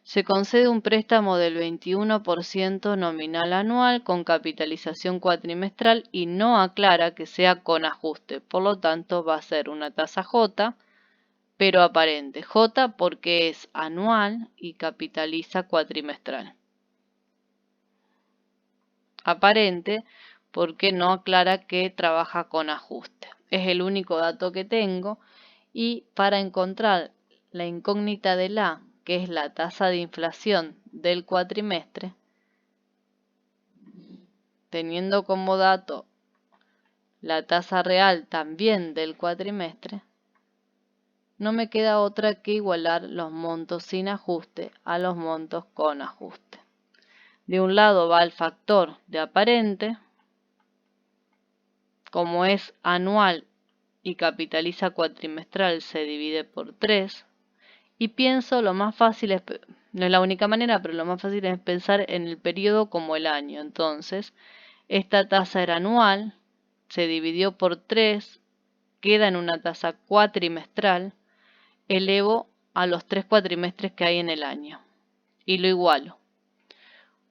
Se concede un préstamo del 21% nominal anual con capitalización cuatrimestral y no aclara que sea con ajuste. Por lo tanto, va a ser una tasa J, pero aparente. J porque es anual y capitaliza cuatrimestral. Aparente porque no aclara que trabaja con ajuste. Es el único dato que tengo. Y para encontrar la incógnita del A, que es la tasa de inflación del cuatrimestre, teniendo como dato la tasa real también del cuatrimestre, no me queda otra que igualar los montos sin ajuste a los montos con ajuste. De un lado va el factor de aparente, como es anual y capitaliza cuatrimestral, se divide por 3. Y pienso, lo más fácil es, no es la única manera, pero lo más fácil es pensar en el periodo como el año. Entonces, esta tasa era anual, se dividió por 3, queda en una tasa cuatrimestral, elevo a los 3 cuatrimestres que hay en el año y lo igualo.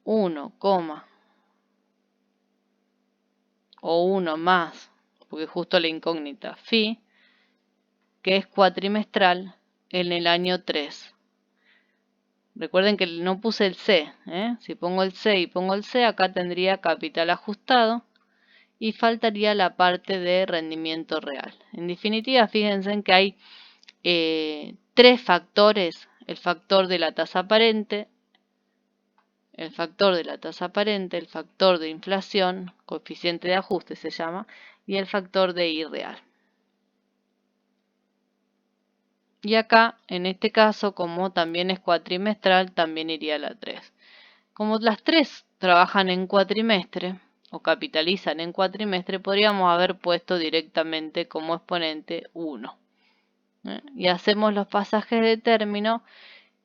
1, o 1 más, porque justo la incógnita, phi, que es cuatrimestral en el año 3. Recuerden que no puse el C, Si pongo el C y pongo el C, acá tendría capital ajustado y faltaría la parte de rendimiento real. En definitiva, fíjense en que hay 3 factores: el factor de la tasa aparente, el factor de inflación, coeficiente de ajuste se llama, y el factor de I real. Y acá, en este caso, como también es cuatrimestral, también iría la 3. Como las 3 trabajan en cuatrimestre, o capitalizan en cuatrimestre, podríamos haber puesto directamente como exponente 1. Y hacemos los pasajes de término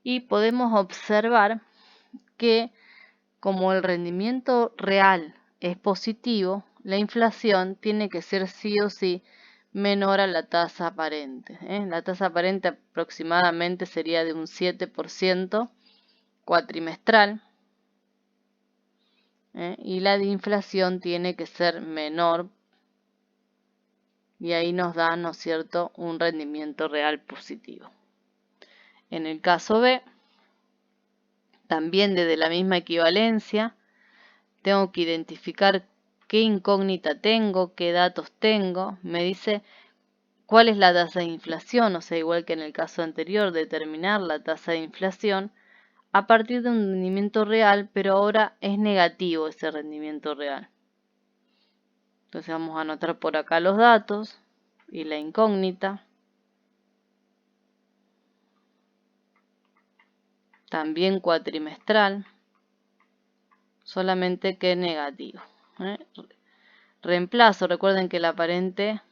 y podemos observar que como el rendimiento real es positivo, la inflación tiene que ser sí o sí menor a la tasa aparente. La tasa aparente aproximadamente sería de un 7% cuatrimestral. Y la de inflación tiene que ser menor. Y ahí nos da, ¿no es cierto?, un rendimiento real positivo. En el caso B, también desde la misma equivalencia, tengo que identificar qué incógnita tengo, qué datos tengo. Me dice cuál es la tasa de inflación, o sea, igual que en el caso anterior, determinar la tasa de inflación a partir de un rendimiento real, pero ahora es negativo ese rendimiento real. Entonces vamos a anotar por acá los datos y la incógnita. También cuatrimestral, solamente que negativo. Reemplazo, recuerden que el aparente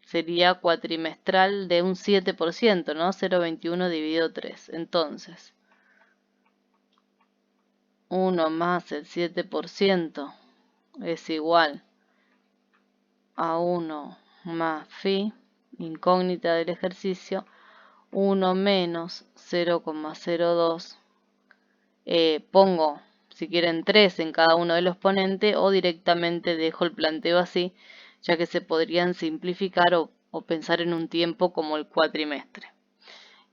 sería cuatrimestral de un 7%, ¿no? 0,21 dividido 3. Entonces, 1 más el 7% es igual a 1 más phi, incógnita del ejercicio, 1 menos 0,02. Pongo, si quieren, 3 en cada uno de los exponentes o directamente dejo el planteo así, ya que se podrían simplificar o pensar en un tiempo como el cuatrimestre.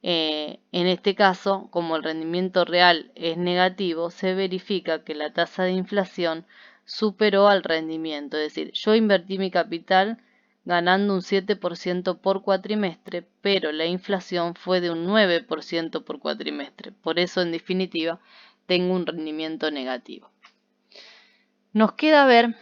En este caso, como el rendimiento real es negativo, se verifica que la tasa de inflación superó al rendimiento. Es decir, yo invertí mi capital ganando un 7% por cuatrimestre, pero la inflación fue de un 9% por cuatrimestre. Por eso, en definitiva, tengo un rendimiento negativo. Nos queda ver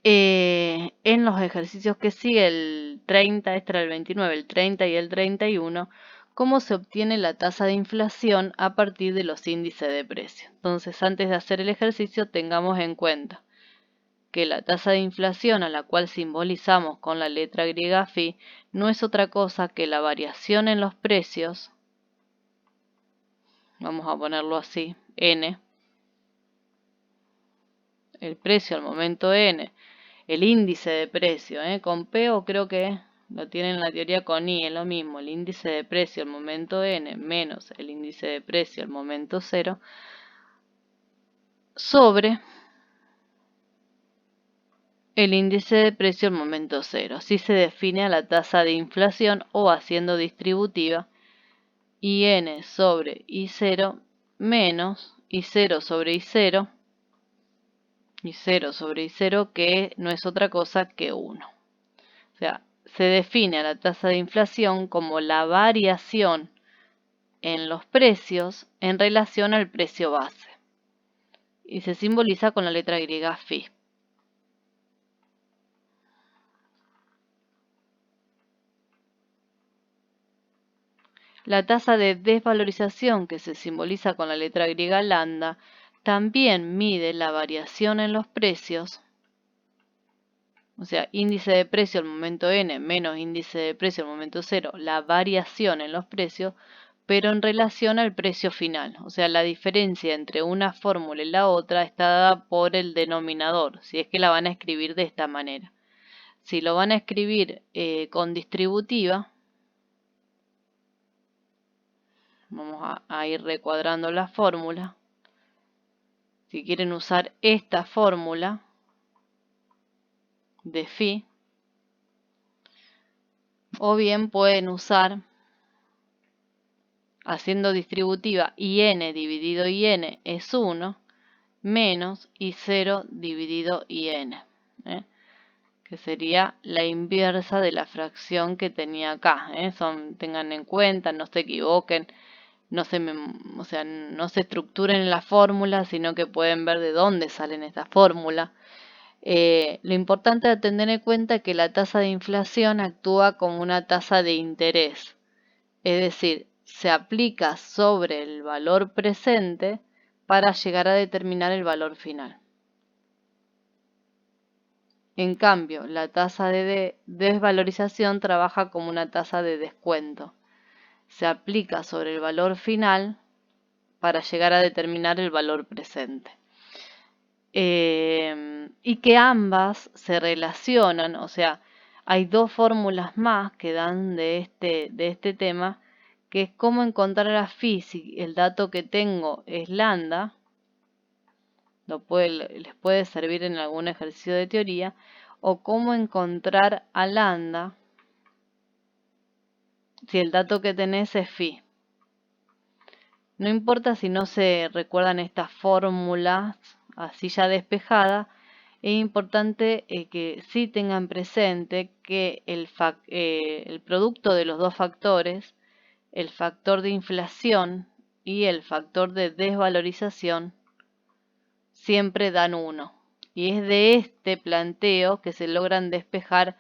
en los ejercicios que sigue, el 30, este era el 29, el 30 y el 31, cómo se obtiene la tasa de inflación a partir de los índices de precio. Entonces, antes de hacer el ejercicio, tengamos en cuenta que la tasa de inflación, a la cual simbolizamos con la letra griega phi, no es otra cosa que la variación en los precios, vamos a ponerlo así, n, el precio al momento n, el índice de precio, con P o creo que lo tienen en la teoría con I, es lo mismo, el índice de precio al momento n menos el índice de precio al momento 0, sobre el índice de precio al momento 0. Así se define a la tasa de inflación o haciendo distributiva IN sobre I0 menos I0 sobre I0, I0 sobre I0 que no es otra cosa que 1. O sea, se define a la tasa de inflación como la variación en los precios en relación al precio base. Y se simboliza con la letra griega phi. La tasa de desvalorización, que se simboliza con la letra griega lambda, también mide la variación en los precios, o sea, índice de precio al momento n menos índice de precio al momento 0, la variación en los precios, pero en relación al precio final. O sea, la diferencia entre una fórmula y la otra está dada por el denominador, si es que la van a escribir de esta manera. Si lo van a escribir con distributiva, vamos a ir recuadrando la fórmula. Si quieren usar esta fórmula de phi, o bien pueden usar, haciendo distributiva, IN dividido IN es 1, menos I0 dividido IN, que sería la inversa de la fracción que tenía acá. Tengan en cuenta, no se equivoquen, no se estructuren en la fórmula, sino que pueden ver de dónde salen estas fórmulas. Lo importante es tener en cuenta que la tasa de inflación actúa como una tasa de interés, es decir, se aplica sobre el valor presente para llegar a determinar el valor final. En cambio, la tasa de desvalorización trabaja como una tasa de descuento. Se aplica sobre el valor final para llegar a determinar el valor presente. Y que ambas se relacionan, o sea, hay dos fórmulas más que dan de este tema, que es cómo encontrar a phi si el dato que tengo es lambda, les puede servir en algún ejercicio de teoría, o cómo encontrar a lambda si el dato que tenés es phi. No importa si no se recuerdan estas fórmulas así ya despejadas, es importante que sí tengan presente que el producto de los dos factores, el factor de inflación y el factor de desvalorización, siempre dan 1. Y es de este planteo que se logran despejar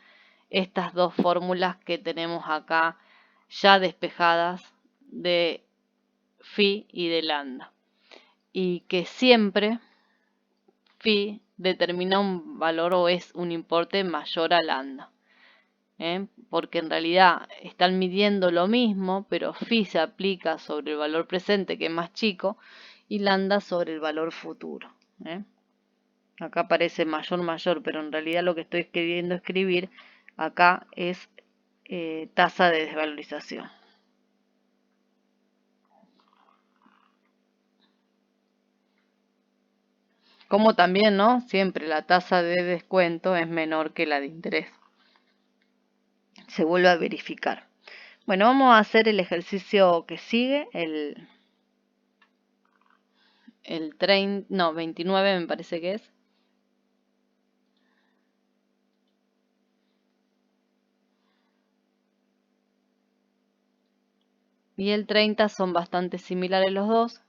estas dos fórmulas que tenemos acá ya despejadas de phi y de lambda. Y que siempre phi determina un valor o es un importe mayor a lambda. Porque en realidad están midiendo lo mismo, pero phi se aplica sobre el valor presente, que es más chico, y lambda sobre el valor futuro. Acá aparece mayor, pero en realidad lo que estoy queriendo escribir acá es tasa de desvalorización. Como también, ¿no? Siempre la tasa de descuento es menor que la de interés. Se vuelve a verificar. Bueno, vamos a hacer el ejercicio que sigue, el 29 me parece que es. Y el 30 son bastante similares los dos.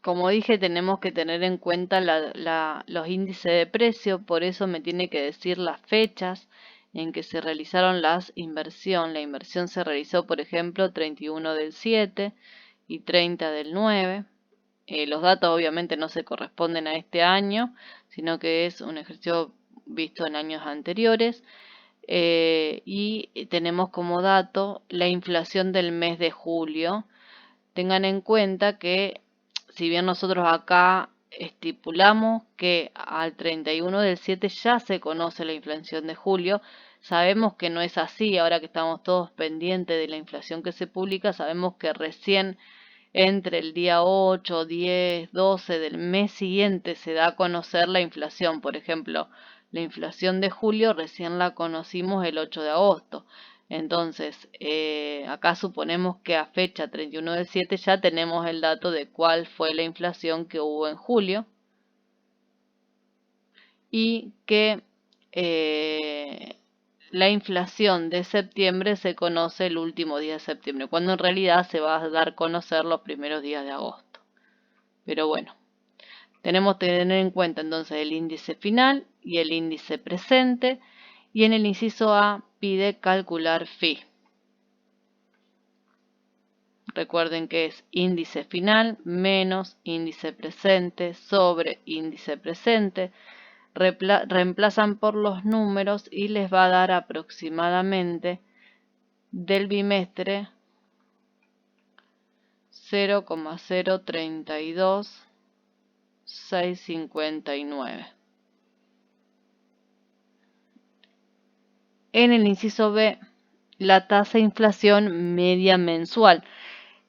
Como dije, tenemos que tener en cuenta los índices de precio, por eso me tiene que decir las fechas en que se realizaron las inversión. La inversión se realizó, por ejemplo, 31 del 7 y 30 del 9. Los datos obviamente no se corresponden a este año, sino que es un ejercicio visto en años anteriores. Y tenemos como dato la inflación del mes de julio. Tengan en cuenta que si bien nosotros acá estipulamos que al 31 del 7 ya se conoce la inflación de julio, sabemos que no es así. Ahora que estamos todos pendientes de la inflación que se publica, sabemos que recién entre el día 8, 10, 12 del mes siguiente se da a conocer la inflación. Por ejemplo, la inflación de julio recién la conocimos el 8 de agosto. Entonces, acá suponemos que a fecha 31 del 7 ya tenemos el dato de cuál fue la inflación que hubo en julio y que la inflación de septiembre se conoce el último día de septiembre, cuando en realidad se va a dar a conocer los primeros días de agosto. Pero bueno, tenemos que tener en cuenta entonces el índice final y el índice presente, y en el inciso A pide calcular phi. Recuerden que es índice final menos índice presente sobre índice presente. Reemplazan por los números y les va a dar aproximadamente del bimestre 0,032659. En el inciso B, la tasa de inflación media mensual.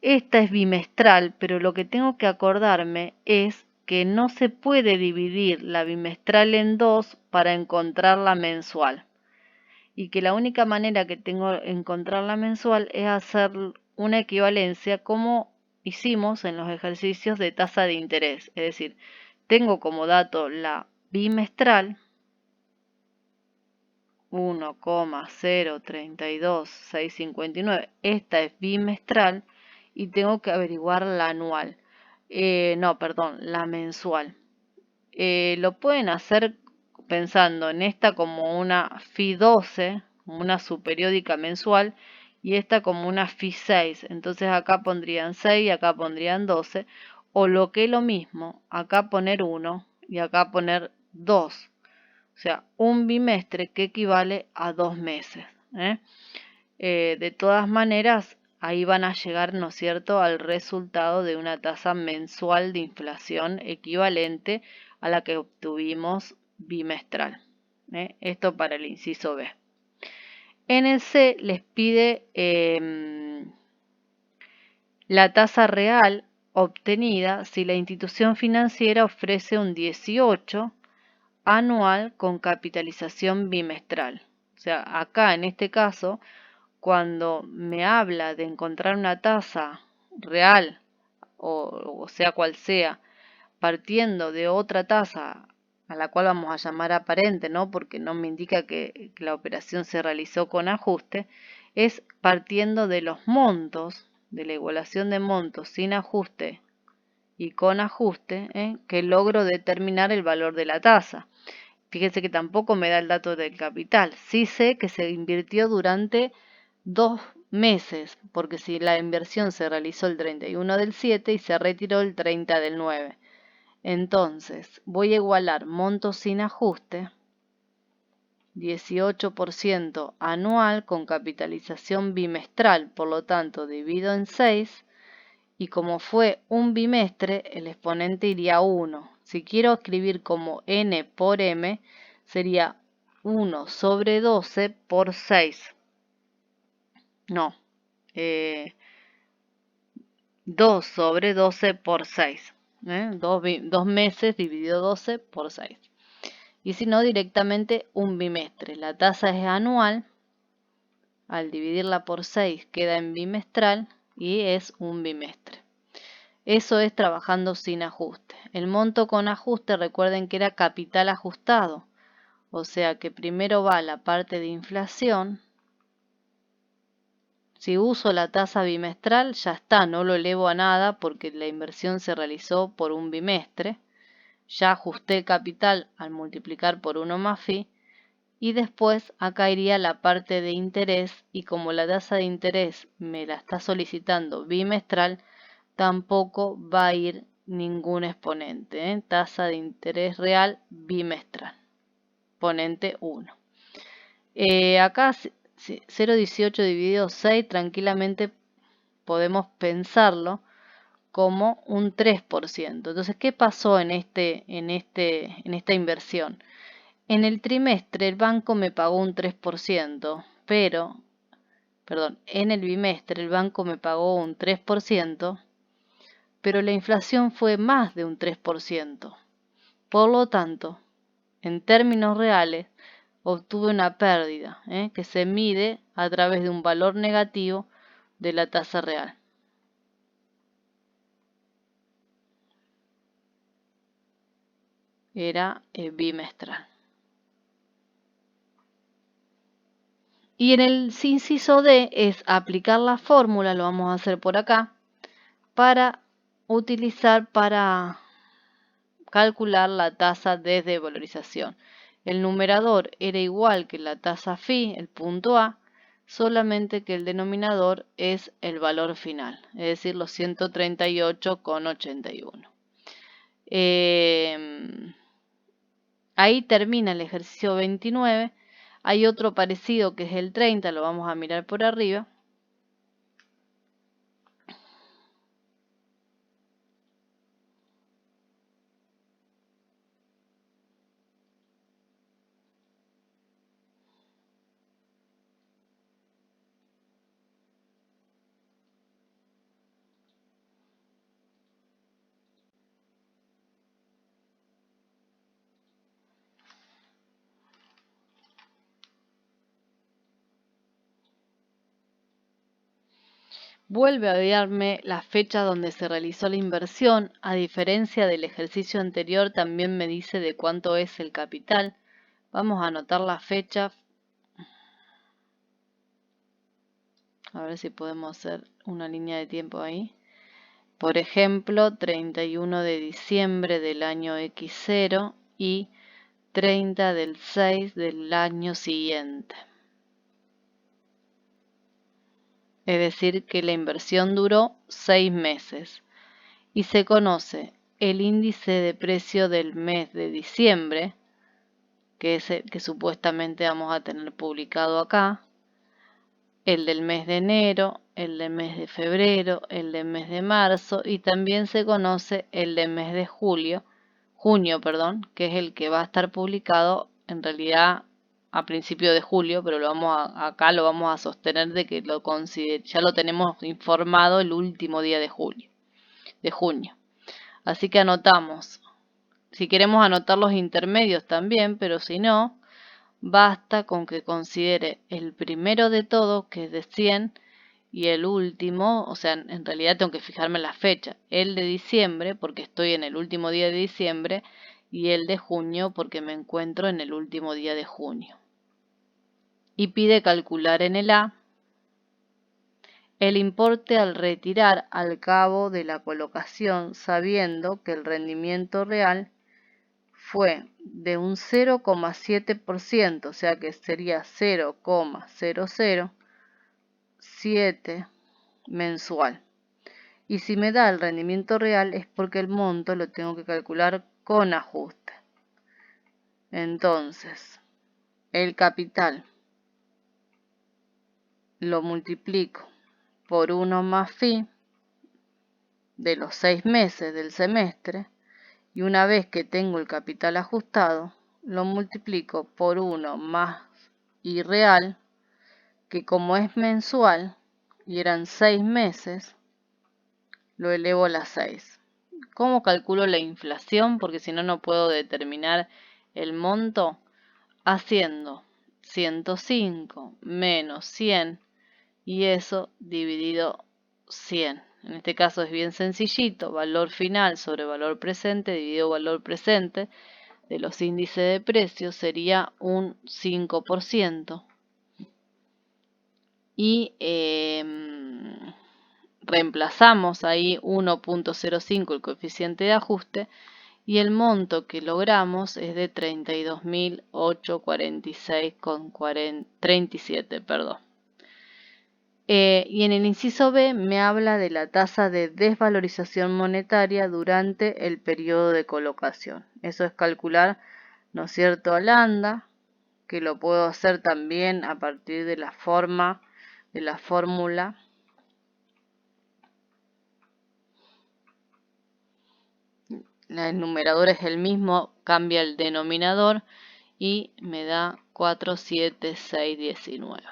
Esta es bimestral, pero lo que tengo que acordarme es que no se puede dividir la bimestral en dos para encontrar la mensual. Y que la única manera que tengo de encontrar la mensual es hacer una equivalencia como hicimos en los ejercicios de tasa de interés. Es decir, tengo como dato la bimestral 1,032659. Esta es bimestral y tengo que averiguar la anual. No, perdón, la mensual. Lo pueden hacer pensando en esta como una FI 12, una subperiódica mensual, y esta como una FI 6. Entonces acá pondrían 6 y acá pondrían 12. O lo que es lo mismo, acá poner 1 y acá poner 2. O sea, un bimestre que equivale a 2 meses. ¿eh? De todas maneras, ahí van a llegar, ¿no es cierto?, al resultado de una tasa mensual de inflación equivalente a la que obtuvimos bimestral. Esto para el inciso B. En el C les pide la tasa real obtenida si la institución financiera ofrece un 18 anual con capitalización bimestral. O sea, acá en este caso, cuando me habla de encontrar una tasa real, o sea cual sea, partiendo de otra tasa a la cual vamos a llamar aparente, ¿no? Porque no me indica que la operación se realizó con ajuste, es partiendo de los montos, de la igualación de montos sin ajuste y con ajuste, que logro determinar el valor de la tasa. Fíjense que tampoco me da el dato del capital. Sí sé que se invirtió durante 2 meses, porque si la inversión se realizó el 31 del 7 y se retiró el 30 del 9. Entonces, voy a igualar monto sin ajuste, 18% anual con capitalización bimestral, por lo tanto, divido en 6, y como fue un bimestre, el exponente iría a 1. Si quiero escribir como n por m, sería 1 sobre 12 por 6. No, 2 sobre 12 por 6. 2 meses dividido 12 por 6. Y si no, directamente un bimestre. La tasa es anual. Al dividirla por 6 queda en bimestral y es un bimestre. Eso es trabajando sin ajuste. El monto con ajuste, recuerden que era capital ajustado. O sea que primero va la parte de inflación. Si uso la tasa bimestral, ya está, no lo elevo a nada porque la inversión se realizó por un bimestre. Ya ajusté el capital al multiplicar por 1 más phi. Y después acá iría la parte de interés, y como la tasa de interés me la está solicitando bimestral, tampoco va a ir ningún exponente. Tasa de interés real bimestral, exponente 1. Acá 0,18 dividido 6 tranquilamente podemos pensarlo como un 3%. Entonces, ¿qué pasó en esta inversión? En el trimestre el banco me pagó un 3%, en el bimestre el banco me pagó un 3%, pero la inflación fue más de un 3%. Por lo tanto, en términos reales, obtuve una pérdida, que se mide a través de un valor negativo de la tasa real. Era bimestral. Y en el inciso D es aplicar la fórmula, lo vamos a hacer por acá, para utilizar para calcular la tasa de valorización. El numerador era igual que la tasa phi, el punto A, solamente que el denominador es el valor final, es decir, los 138,81. Ahí termina el ejercicio 29. Hay otro parecido que es el 30, lo vamos a mirar por arriba. Vuelve a darme la fecha donde se realizó la inversión. A diferencia del ejercicio anterior, también me dice de cuánto es el capital. Vamos a anotar la fecha. A ver si podemos hacer una línea de tiempo ahí. Por ejemplo, 31 de diciembre del año X0 y 30 del 6 del año siguiente. Es decir, que la inversión duró 6 meses y se conoce el índice de precio del mes de diciembre, que es el que supuestamente vamos a tener publicado acá, el del mes de enero, el del mes de febrero, el del mes de marzo y también se conoce el del mes de junio, que es el que va a estar publicado en realidad a principio de julio, pero acá lo vamos a sostener de que ya lo tenemos informado el último día de junio. Así que anotamos. Si queremos anotar los intermedios también, pero si no, basta con que considere el primero de todos, que es de 100, y el último, o sea, en realidad tengo que fijarme en la fecha, el de diciembre, porque estoy en el último día de diciembre, y el de junio, porque me encuentro en el último día de junio. Y pide calcular en el A el importe al retirar al cabo de la colocación, sabiendo que el rendimiento real fue de un 0,7%, o sea que sería 0,007 mensual. Y si me da el rendimiento real es porque el monto lo tengo que calcular con ajuste. Entonces, el capital lo multiplico por 1 más phi de los 6 meses del semestre, y una vez que tengo el capital ajustado, lo multiplico por 1 más I real, que como es mensual y eran 6 meses, lo elevo a las 6. ¿Cómo calculo la inflación? Porque si no, no puedo determinar el monto. Haciendo 105 menos 100 y eso dividido 100. En este caso es bien sencillito, valor final sobre valor presente dividido valor presente de los índices de precios sería un 5%. Y reemplazamos ahí 1,05 el coeficiente de ajuste y el monto que logramos es de 32.846,37, perdón. Y en el inciso B me habla de la tasa de desvalorización monetaria durante el periodo de colocación. Eso es calcular, ¿no es cierto?, al ANDA, que lo puedo hacer también a partir de la fórmula. El numerador es el mismo, cambia el denominador y me da 47619.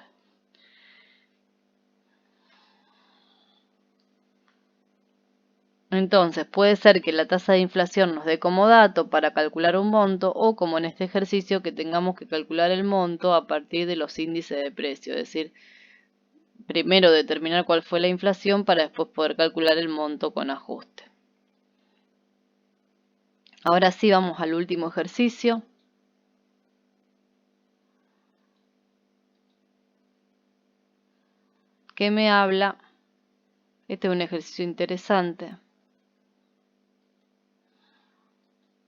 Entonces, puede ser que la tasa de inflación nos dé como dato para calcular un monto o como en este ejercicio que tengamos que calcular el monto a partir de los índices de precio, es decir, primero determinar cuál fue la inflación para después poder calcular el monto con ajuste. Ahora sí vamos al último ejercicio. Que me habla, este es un ejercicio interesante.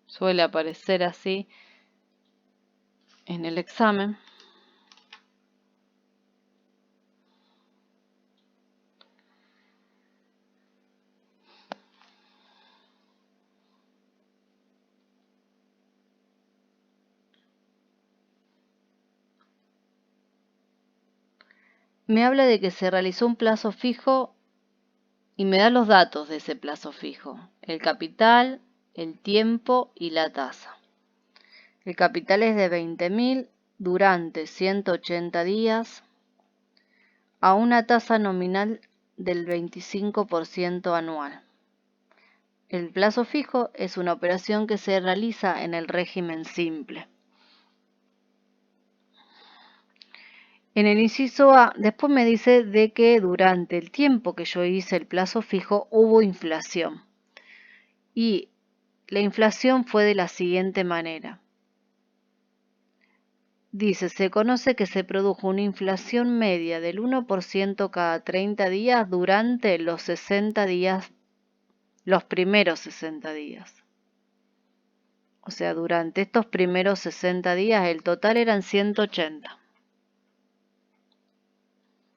Suele aparecer así en el examen. Me habla de que se realizó un plazo fijo y me da los datos de ese plazo fijo, el capital, el tiempo y la tasa. El capital es de 20.000 durante 180 días a una tasa nominal del 25% anual. El plazo fijo es una operación que se realiza en el régimen simple. En el inciso A, después me dice de que durante el tiempo que yo hice el plazo fijo hubo inflación. Y la inflación fue de la siguiente manera. Dice, se conoce que se produjo una inflación media del 1% cada 30 días durante los 60 días los primeros 60 días. O sea, durante estos primeros 60 días el total eran 180.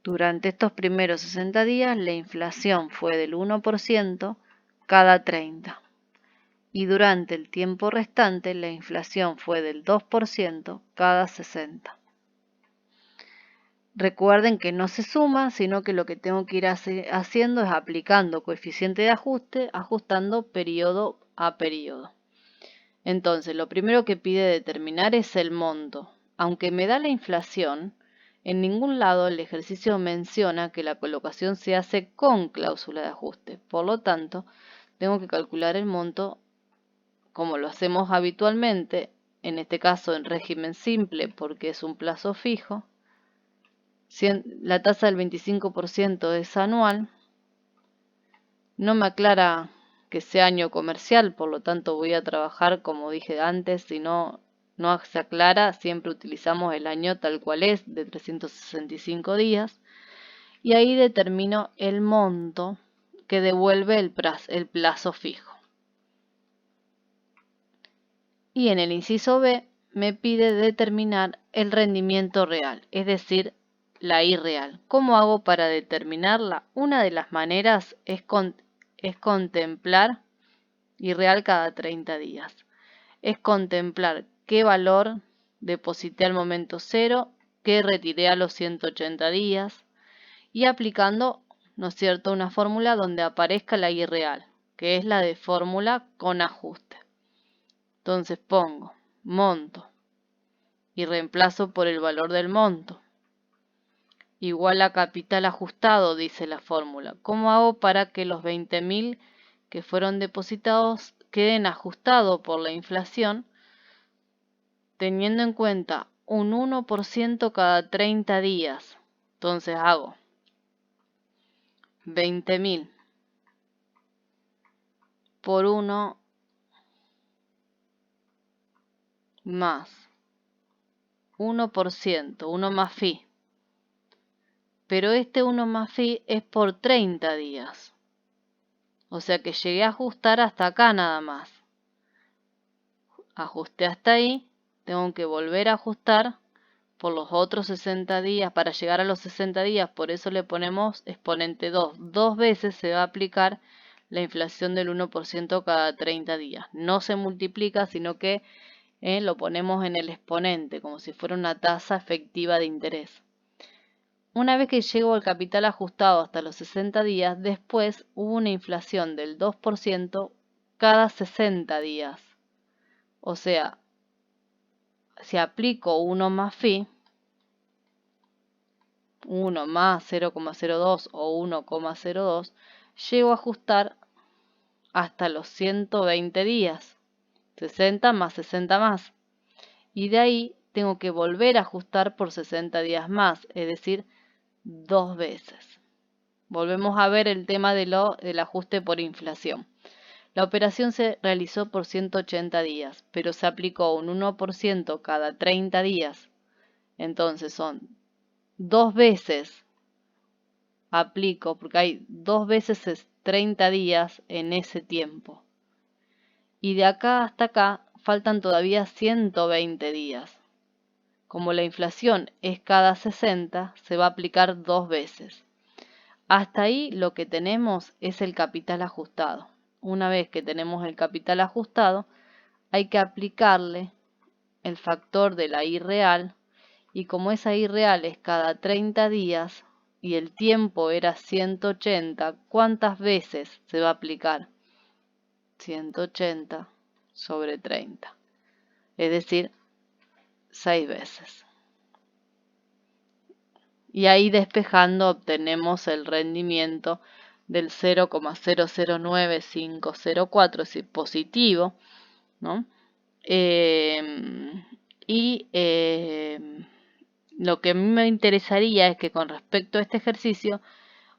Durante estos primeros 60 días la inflación fue del 1% cada 30. Y durante el tiempo restante la inflación fue del 2% cada 60. Recuerden que no se suma, sino que lo que tengo que ir haciendo es aplicando coeficiente de ajuste, ajustando periodo a periodo. Entonces, lo primero que pide determinar es el monto. Aunque me da la inflación, en ningún lado el ejercicio menciona que la colocación se hace con cláusula de ajuste. Por lo tanto, tengo que calcular el monto como lo hacemos habitualmente, en este caso en régimen simple porque es un plazo fijo. La tasa del 25% es anual. No me aclara que sea año comercial, por lo tanto voy a trabajar como dije antes, si no se aclara, siempre utilizamos el año tal cual es, de 365 días, y ahí determino el monto que devuelve el plazo fijo. Y en el inciso B me pide determinar el rendimiento real, es decir, la I real. ¿Cómo hago para determinarla? Una de las maneras es contemplar I real cada 30 días. Es contemplar qué valor deposité al momento cero, qué retiré a los 180 días y aplicando, ¿no es cierto?, una fórmula donde aparezca la I real, que es la de fórmula con ajuste. Entonces pongo monto y reemplazo por el valor del monto. Igual a capital ajustado, dice la fórmula. ¿Cómo hago para que los 20.000 que fueron depositados queden ajustados por la inflación, teniendo en cuenta un 1% cada 30 días? Entonces hago 20.000 por 1 más 1%, 1 más phi. Pero este 1 más phi es por 30 días. O sea que llegué a ajustar hasta acá nada más. Ajusté hasta ahí, tengo que volver a ajustar por los otros 60 días para llegar a los 60 días, por eso le ponemos exponente 2. Dos veces se va a aplicar la inflación del 1% cada 30 días. No se multiplica, sino que lo ponemos en el exponente, como si fuera una tasa efectiva de interés. Una vez que llego al capital ajustado hasta los 60 días, después hubo una inflación del 2% cada 60 días. O sea, si aplico 1 más phi, 1 más 0,02 o 1,02, llego a ajustar hasta los 120 días. 60 más 60 más. Y de ahí tengo que volver a ajustar por 60 días más, es decir, 2 veces. Volvemos a ver el tema del ajuste por inflación. La operación se realizó por 180 días, pero se aplicó un 1% cada 30 días. Entonces son 2 veces aplico, porque hay 2 veces 30 días en ese tiempo. Y de acá hasta acá faltan todavía 120 días. Como la inflación es cada 60, se va a aplicar 2 veces. Hasta ahí lo que tenemos es el capital ajustado. Una vez que tenemos el capital ajustado, hay que aplicarle el factor de la I real, y como esa I real es cada 30 días y el tiempo era 180, ¿cuántas veces se va a aplicar? 180 sobre 30, es decir, 6 veces. Y ahí despejando obtenemos el rendimiento del 0,009504, es decir, positivo, ¿no? Lo que a mí me interesaría es que con respecto a este ejercicio,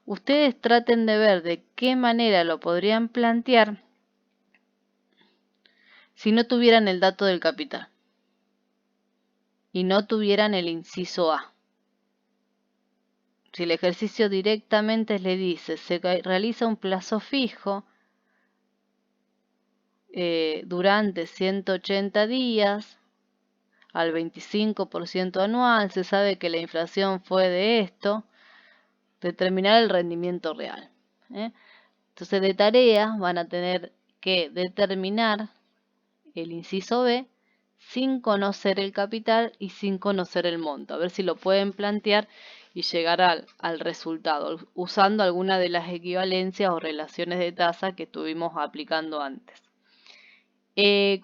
ustedes traten de ver de qué manera lo podrían plantear si no tuvieran el dato del capital y no tuvieran el inciso A. Si el ejercicio directamente le dice, se realiza un plazo fijo durante 180 días al 25% anual, se sabe que la inflación fue de esto, determinar el rendimiento real. Entonces de tarea van a tener que determinar el inciso B sin conocer el capital y sin conocer el monto. A ver si lo pueden plantear y llegar al resultado, usando alguna de las equivalencias o relaciones de tasa que estuvimos aplicando antes.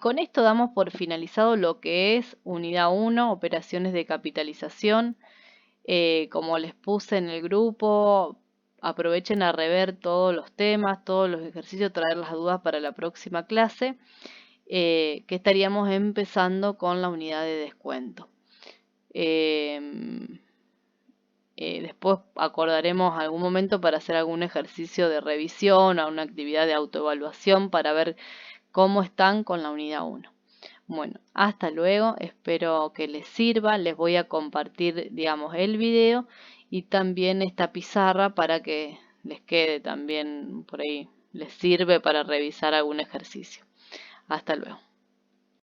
Con esto damos por finalizado lo que es unidad 1, operaciones de capitalización. Como les puse en el grupo, aprovechen a rever todos los temas, todos los ejercicios, traer las dudas para la próxima clase, que estaríamos empezando con la unidad de descuento. Después acordaremos algún momento para hacer algún ejercicio de revisión o una actividad de autoevaluación para ver cómo están con la unidad 1. Bueno, hasta luego, espero que les sirva, les voy a compartir, digamos, el video y también esta pizarra para que les quede también por ahí, les sirve para revisar algún ejercicio. Hasta luego.